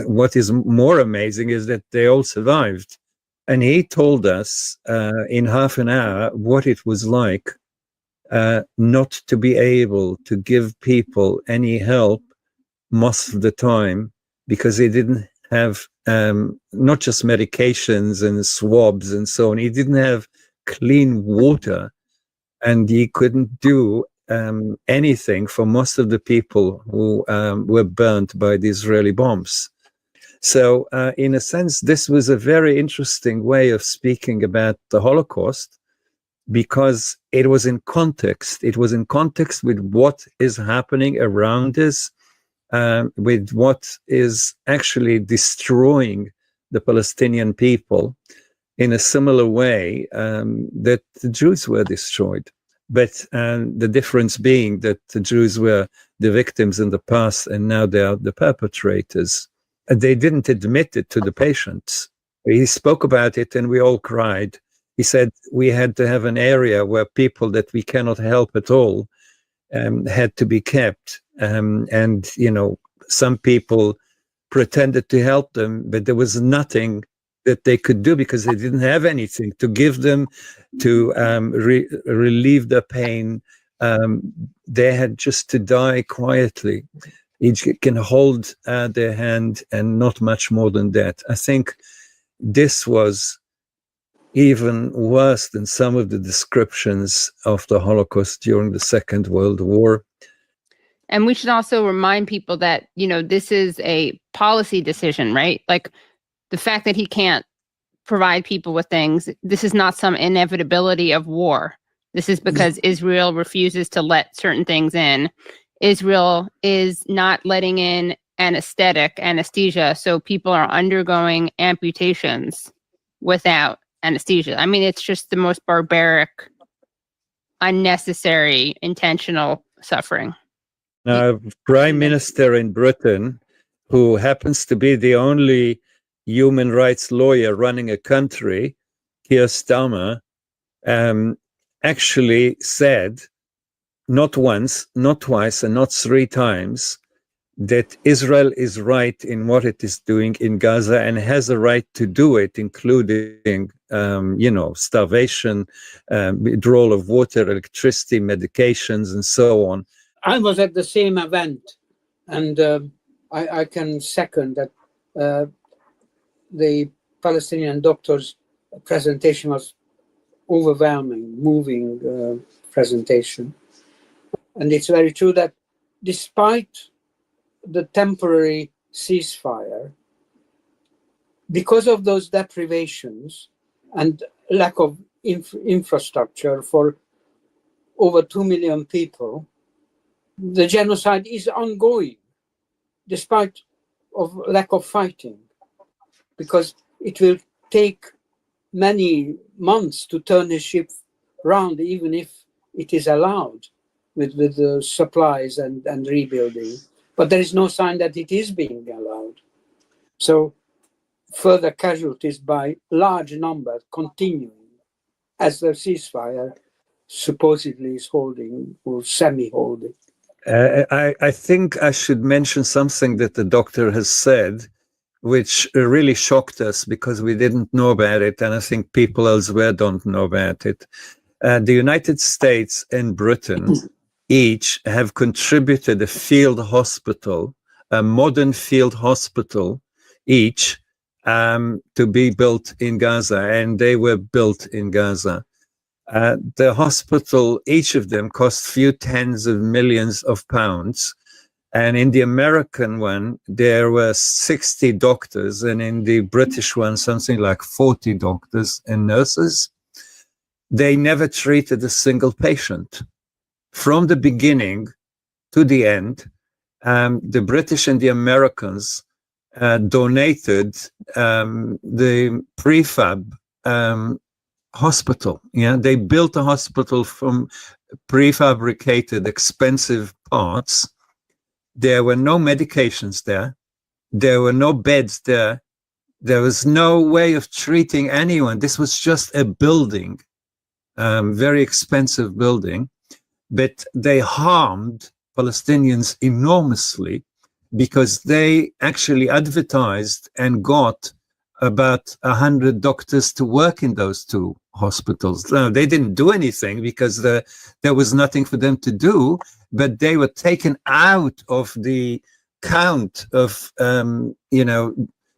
what is more amazing is that they all survived. And he told us in half an hour what it was like not to be able to give people any help most of the time because he didn't have not just medications and swabs and so on. He didn't have clean water, and he couldn't do anything for most of the people who were burnt by the Israeli bombs. So in a sense, this was a very interesting way of speaking about the Holocaust because it was in context. It was in context with what is happening around us, with what is actually destroying the Palestinian people. in a similar way that the Jews were destroyed. But the difference being that the Jews were the victims in the past and now they are the perpetrators. They didn't admit it to the patients. He spoke about it and we all cried. He said we had to have an area where people that we cannot help at all had to be kept. And, you know, some people pretended to help them, but there was nothing that they could do because they didn't have anything to give them to relieve their pain. They had just to die quietly. Each can hold their hand and not much more than that. I think this was even worse than some of the descriptions of the Holocaust during the Second World War. And we should also remind people that, you know, this is a policy decision, right? Like the fact that he can't provide people with things, this is not some inevitability of war. This is because Israel refuses to let certain things in. Israel is not letting in anesthesia, so people are undergoing amputations without anesthesia. I mean, it's just the most barbaric, unnecessary, intentional suffering. Now, Prime Minister in Britain, who happens to be the only human rights lawyer running a country, Keir Starmer, actually said, not once, not twice, and not three times, that Israel is right in what it is doing in Gaza and has a right to do it, including, starvation, withdrawal of water, electricity, medications, and so on. I was at the same event, and I can second that the Palestinian doctor's presentation was overwhelming, moving presentation. And it's very true that despite the temporary ceasefire, because of those deprivations and lack of infrastructure for over 2 million people, the genocide is ongoing, despite of lack of fighting, because it will take many months to turn the ship round, even if it is allowed with the supplies and rebuilding. But there is no sign that it is being allowed. So further casualties by large numbers continuing as the ceasefire supposedly is holding or semi-holding. I think I should mention something that the doctor has said, which really shocked us because we didn't know about it, and I think people elsewhere don't know about it. The United States and Britain each have contributed a field hospital, a modern field hospital, each to be built in Gaza, and they were built in Gaza. The hospital, each of them, cost few tens of millions of pounds. And in the American one, there were 60 doctors, and in the British one, something like 40 doctors and nurses. They never treated a single patient. From the beginning to the end, the British and the Americans donated the prefab hospital. Yeah, they built a hospital from prefabricated, expensive parts. There were no medications there. There were no beds there. There was no way of treating anyone. This was just a building, very expensive building. But they harmed Palestinians enormously because they actually advertised and got about 100 doctors to work in those two hospitals. No, they didn't do anything because there was nothing for them to do, but they were taken out of the count of,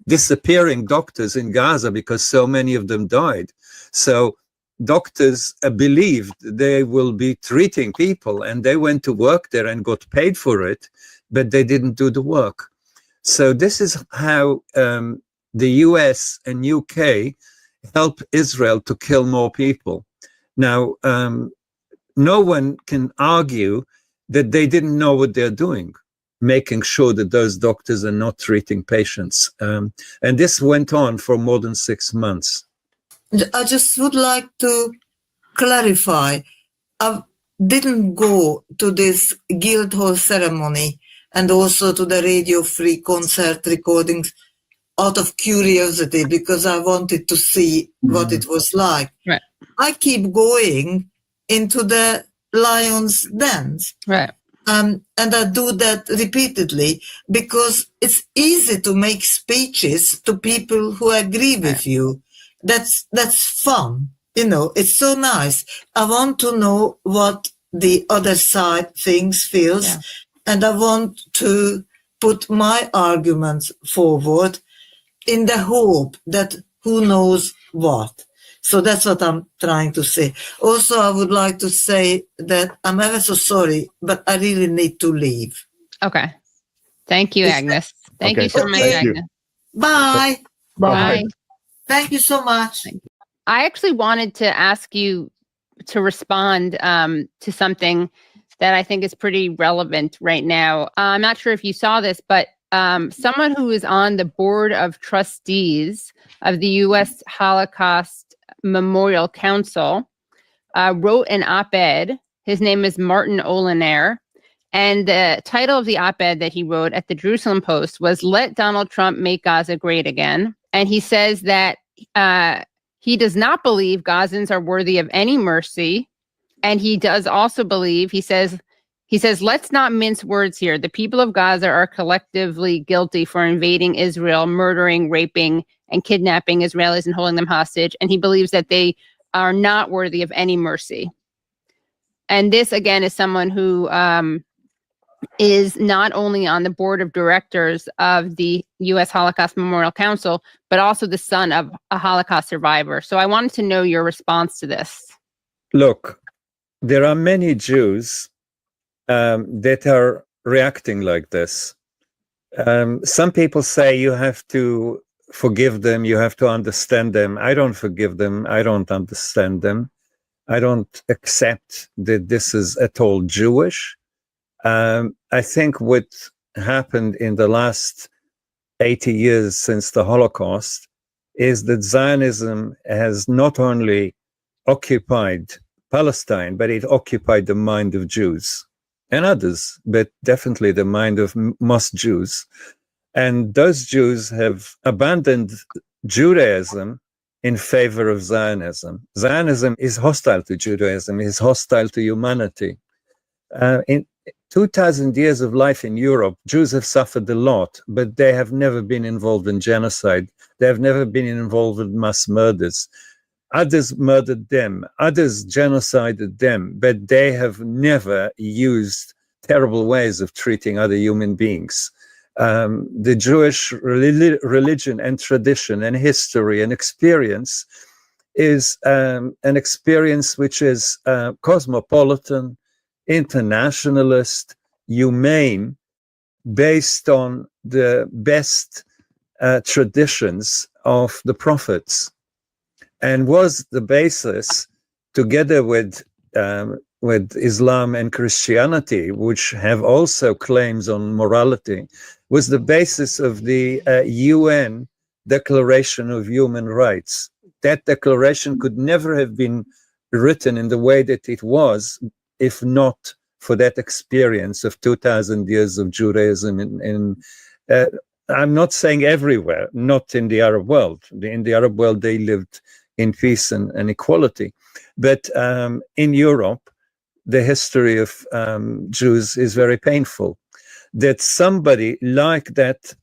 disappearing doctors in Gaza because so many of them died. So doctors believed they will be treating people, and they went to work there and got paid for it, but they didn't do the work. So this is how the US and UK help Israel to kill more people. Now, no one can argue that they didn't know what they're doing, making sure that those doctors are not treating patients. And this went on for more than 6 months. I just would like to clarify. I didn't go to this Guildhall ceremony and also to the Radio Free concert recordings out of curiosity because I wanted to see what it was like. Right. I keep going into the lion's dens. Right. And I do that repeatedly because it's easy to make speeches to people who agree with you. That's fun. It's so nice. I want to know what the other side thinks, feels, and I want to put my arguments forward in the hope that who knows what. So that's what I'm trying to say. Also, I would like to say that I'm ever so sorry, but I really need to leave. Okay. Thank you, Agnes. Thank you so much, Agnes. Bye. Bye. Thank you so much. I actually wanted to ask you to respond to something that I think is pretty relevant right now. I'm not sure if you saw this, but someone who is on the board of trustees of the U.S. Holocaust Memorial Council wrote an op-ed. His name is Martin Olinaire. And the title of the op-ed that he wrote at the Jerusalem Post was "Let Donald Trump Make Gaza Great Again." And he says that he does not believe Gazans are worthy of any mercy. And he does also believe, he says, let's not mince words here. The people of Gaza are collectively guilty for invading Israel, murdering, raping, and kidnapping Israelis and holding them hostage. And he believes that they are not worthy of any mercy. And this, again, is someone who is not only on the board of directors of the U.S. Holocaust Memorial Council, but also the son of a Holocaust survivor. So I wanted to know your response to this. Look, there are many Jews that are reacting like this. Some people say you have to forgive them, you have to understand them. I don't forgive them. I don't understand them. I don't accept that this is at all Jewish. I think what happened in the last 80 years since the Holocaust is that Zionism has not only occupied Palestine, but it occupied the mind of Jews and others, but definitely the mind of most Jews. And those Jews have abandoned Judaism in favor of Zionism. Zionism is hostile to Judaism, is hostile to humanity. In 2,000 years of life in Europe, Jews have suffered a lot, but they have never been involved in genocide. They have never been involved in mass murders. Others murdered them, others genocided them, but they have never used terrible ways of treating other human beings. The Jewish religion and tradition and history and experience is an experience which is cosmopolitan, internationalist, humane, based on the best traditions of the prophets, and was the basis, together with Islam and Christianity, which have also claims on morality, was the basis of the UN Declaration of Human Rights. That declaration could never have been written in the way that it was if not for that experience of 2,000 years of Judaism. I'm not saying everywhere, not in the Arab world. In the Arab world, they lived in peace and equality. But in Europe, the history of Jews is very painful. That somebody like that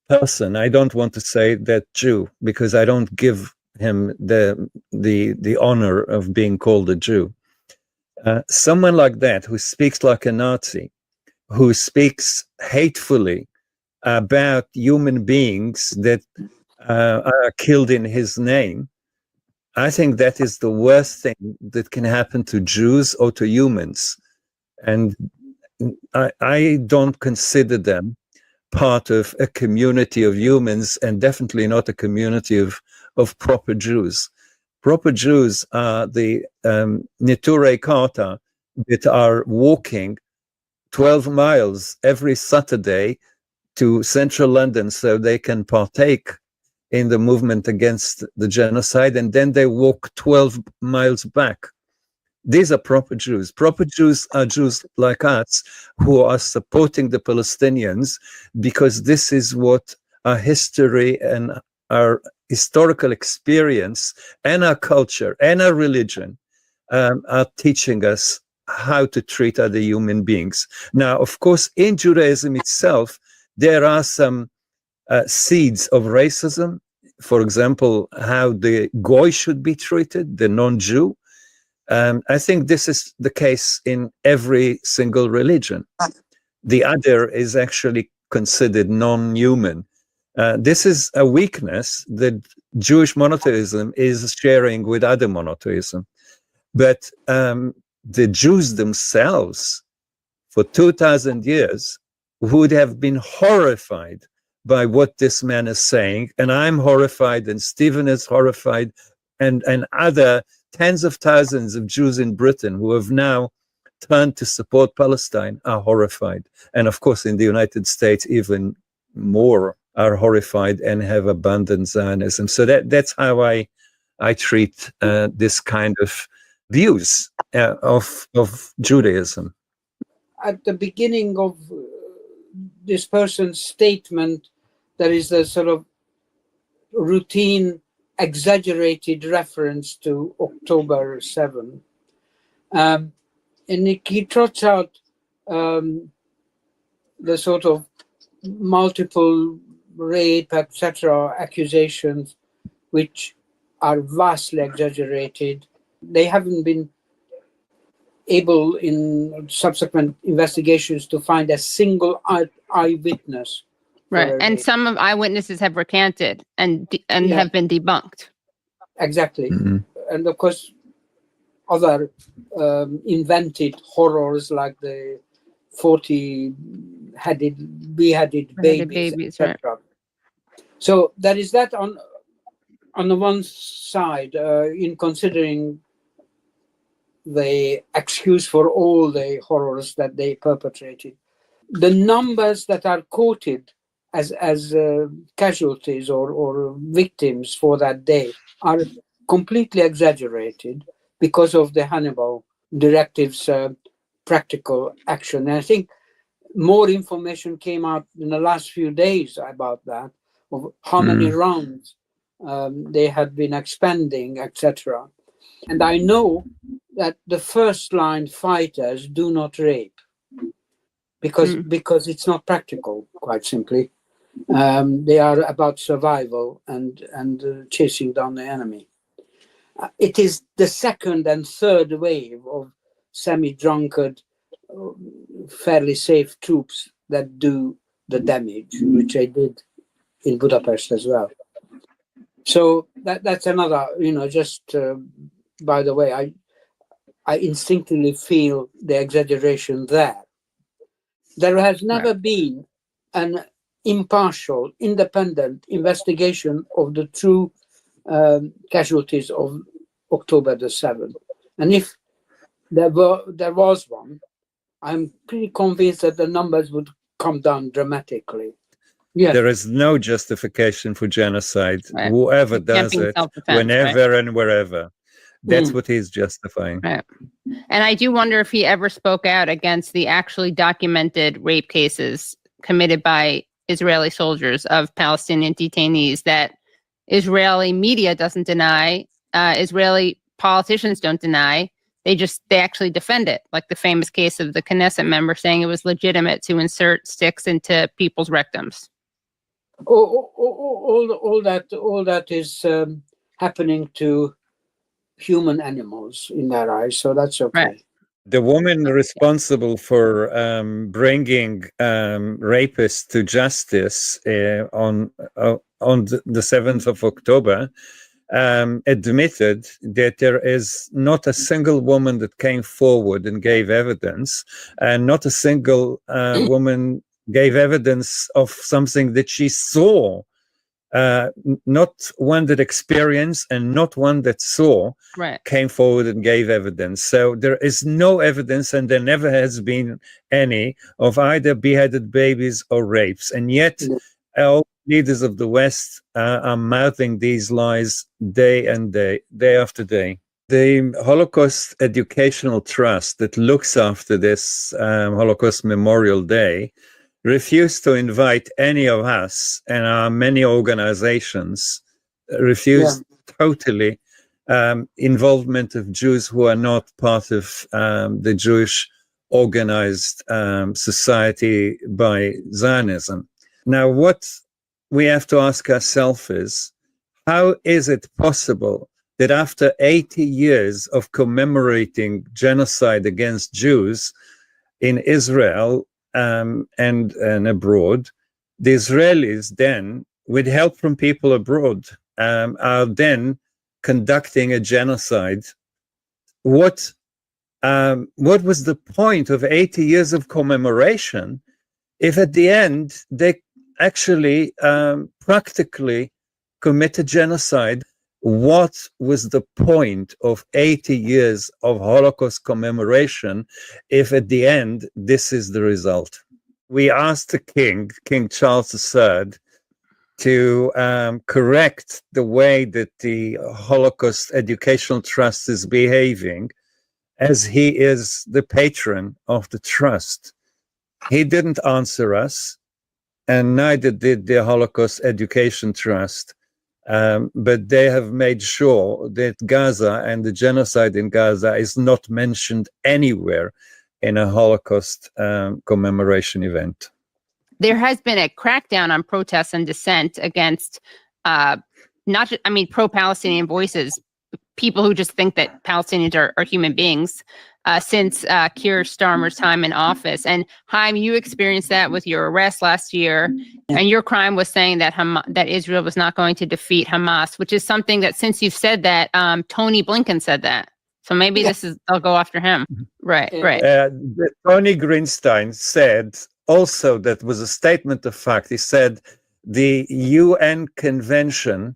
person, I don't want to say that Jew, because I don't give him the honor of being called a Jew. Someone like that who speaks like a Nazi, who speaks hatefully about human beings that are killed in his name, I think that is the worst thing that can happen to Jews or to humans. And I don't consider them part of a community of humans, and definitely not a community of proper Jews. Proper Jews are the Neturei Karta that are walking 12 miles every Saturday to central London so they can partake in the movement against the genocide, and then they walk 12 miles back. These are proper Jews. Proper Jews are Jews like us who are supporting the Palestinians because this is what our history and our historical experience and our culture and our religion are teaching us how to treat other human beings. Now, of course, in Judaism itself, there are some seeds of racism. For example, how the Goy should be treated, the non-Jew. I think this is the case in every single religion. The other is actually considered non-human. This is a weakness that Jewish monotheism is sharing with other monotheism. But the Jews themselves, for 2,000 years, would have been horrified by what this man is saying. And I'm horrified, and Stephen is horrified, and other tens of thousands of Jews in Britain who have now turned to support Palestine are horrified. And of course, in the United States, even more are horrified and have abandoned Zionism. So that's how I treat this kind of views of Judaism. At the beginning of this person's statement, there is a sort of routine, exaggerated reference to October 7. And he trots out the sort of multiple rape, etc., accusations, which are vastly exaggerated. They haven't been able in subsequent investigations to find a single eyewitness. Right. And some of eyewitnesses have recanted and have been debunked. Exactly. Mm-hmm. And of course, other invented horrors like the 40-headed, beheaded babies, etc. Right. So there is that on the one side, in considering the excuse for all the horrors that they perpetrated. The numbers that are quoted as casualties or victims for that day are completely exaggerated because of the Hannibal directive's practical action. And I think more information came out in the last few days about that, of how many rounds they had been expending, etc. And I know that the first line fighters do not rape because it's not practical, quite simply. They are about survival and chasing down the enemy. It is the second and third wave of semi-drunkard, fairly safe troops that do the damage, which I did in Budapest as well. So that's another, just by the way, I instinctively feel the exaggeration there. There has never been an impartial, independent investigation of the true casualties of October the 7th. And if there was one, I'm pretty convinced that the numbers would come down dramatically. Yes. There is no justification for genocide. Right. Whoever does it, whenever and wherever. That's what he's justifying. Right. And I do wonder if he ever spoke out against the actually documented rape cases committed by Israeli soldiers of Palestinian detainees that Israeli media doesn't deny, Israeli politicians don't deny. They actually defend it, like the famous case of the Knesset member saying it was legitimate to insert sticks into people's rectums. All that is happening to human animals in their eyes, so that's okay. Right. The woman responsible for bringing rapists to justice on the 7th of October admitted that there is not a single woman that came forward and gave evidence, and not a single woman gave evidence of something that she saw. Not one that experienced and not one that saw came forward and gave evidence. So there is no evidence, and there never has been any, of either beheaded babies or rapes. And yet All leaders of the West are mouthing these lies day after day. The Holocaust Educational Trust that looks after this Holocaust Memorial Day refused to invite any of us, and our many organizations refused totally involvement of Jews who are not part of the Jewish organized society by Zionism. Now, what we have to ask ourselves is, how is it possible that after 80 years of commemorating genocide against Jews in Israel and abroad, the Israelis then, with help from people abroad, are then conducting a genocide? What was the point of 80 years of commemoration if at the end they actually practically committed genocide? What was the point of 80 years of Holocaust commemoration if at the end this is the result? We asked the King Charles III, to correct the way that the Holocaust Educational Trust is behaving, as he is the patron of the trust. He didn't answer us, and neither did the Holocaust Education Trust. But they have made sure that Gaza and the genocide in Gaza is not mentioned anywhere in a Holocaust commemoration event. There has been a crackdown on protests and dissent against pro-Palestinian voices, people who just think that Palestinians are human beings, since Keir Starmer's time in office. And Haim, you experienced that with your arrest last year, and your crime was saying that that Israel was not going to defeat Hamas, which is something that, since you've said that, Tony Blinken said that. So maybe I'll go after him. Right. Tony Greenstein said also, that was a statement of fact. He said the UN Convention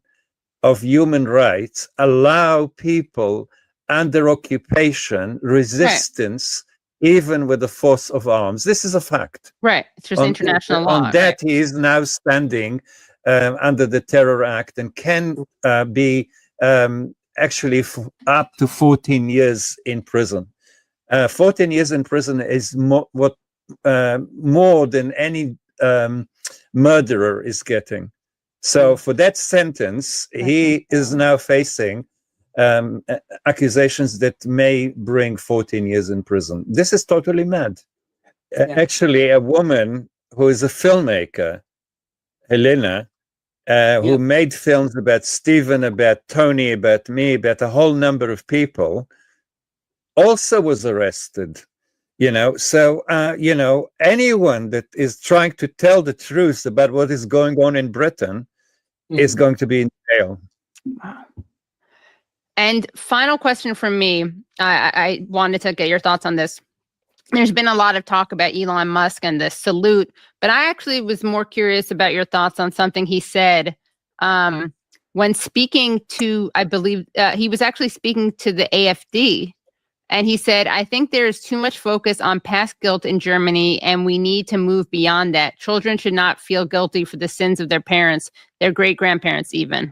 of Human Rights allow people under occupation resistance, even with the force of arms. This is a fact. Right. It's just international law. On that, he is now standing under the Terror Act and can be actually up to 14 years in prison. 14 years in prison is more than any murderer is getting. So for that sentence, he is now facing accusations that may bring 14 years in prison. This is totally mad. Actually, a woman who is a filmmaker, Helena, who made films about Stephen, about Tony, about me, about a whole number of people, also was arrested. So anyone that is trying to tell the truth about what is going on in Britain is going to be in jail. Wow. And final question from me. I wanted to get your thoughts on this. There's been a lot of talk about Elon Musk and the salute, but I actually was more curious about your thoughts on something he said when speaking to, I believe, he was actually speaking to the AfD. And he said, I think there's too much focus on past guilt in Germany, and we need to move beyond that. Children should not feel guilty for the sins of their parents, their great-grandparents even.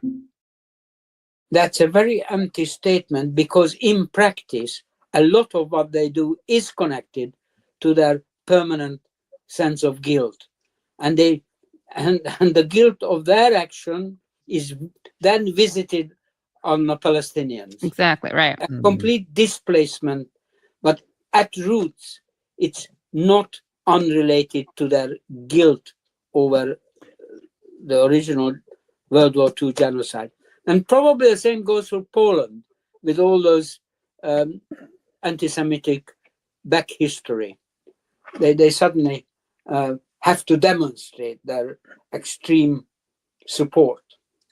That's a very empty statement, because in practice, a lot of what they do is connected to their permanent sense of guilt. And the guilt of their action is then visited on the Palestinians. Exactly, right. A complete displacement, but at roots, it's not unrelated to their guilt over the original World War II genocide. And probably the same goes for Poland, with all those anti-Semitic back history. They suddenly have to demonstrate their extreme support.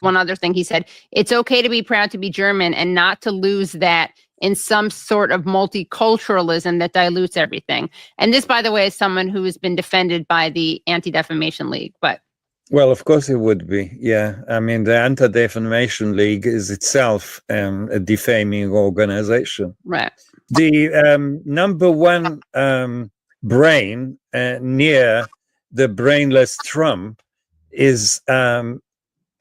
One other thing he said, it's okay to be proud to be German and not to lose that in some sort of multiculturalism that dilutes everything. And this, by the way, is someone who has been defended by the Anti-Defamation League. But well, of course it would be. Yeah. I mean, the Anti-Defamation League is itself a defaming organization. Right. The number one brain near the brainless Trump is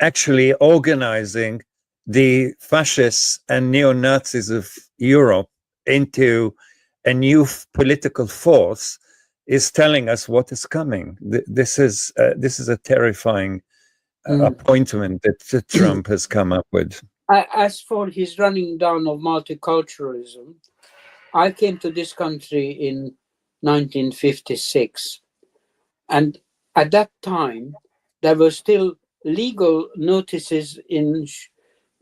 actually organizing the fascists and neo-Nazis of Europe into a new political force is telling us what is coming. This is a terrifying appointment that Trump has come up with. As for his running down of multiculturalism, I came to this country in 1956, and at that time there were still legal notices in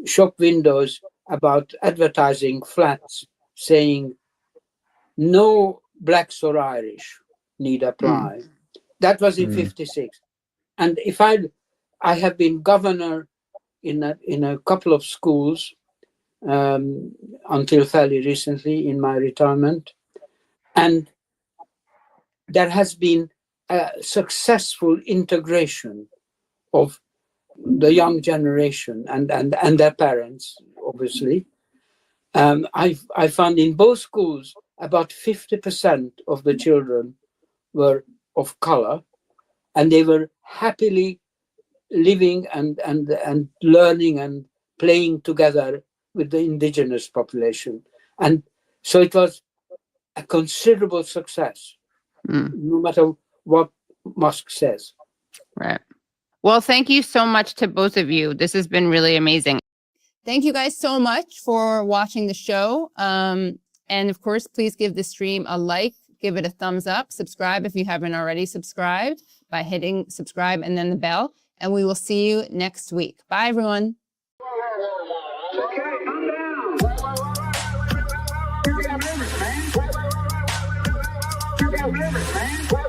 shop windows about advertising flats saying no blacks or Irish need apply. That was in 56. And if I have been governor in a couple of schools until fairly recently in my retirement, and there has been a successful integration of the young generation and their parents, obviously. I found in both schools about 50% of the children were of color, and they were happily living and learning and playing together with the indigenous population. And so it was a considerable success, no matter what Musk says. Right. Well, thank you so much to both of you. This has been really amazing. Thank you guys so much for watching the show. And of course, please give the stream a like, give it a thumbs up, subscribe if you haven't already subscribed by hitting subscribe and then the bell. And we will see you next week. Bye, everyone. Okay, calm down. You got rivers, man. You got rivers, man.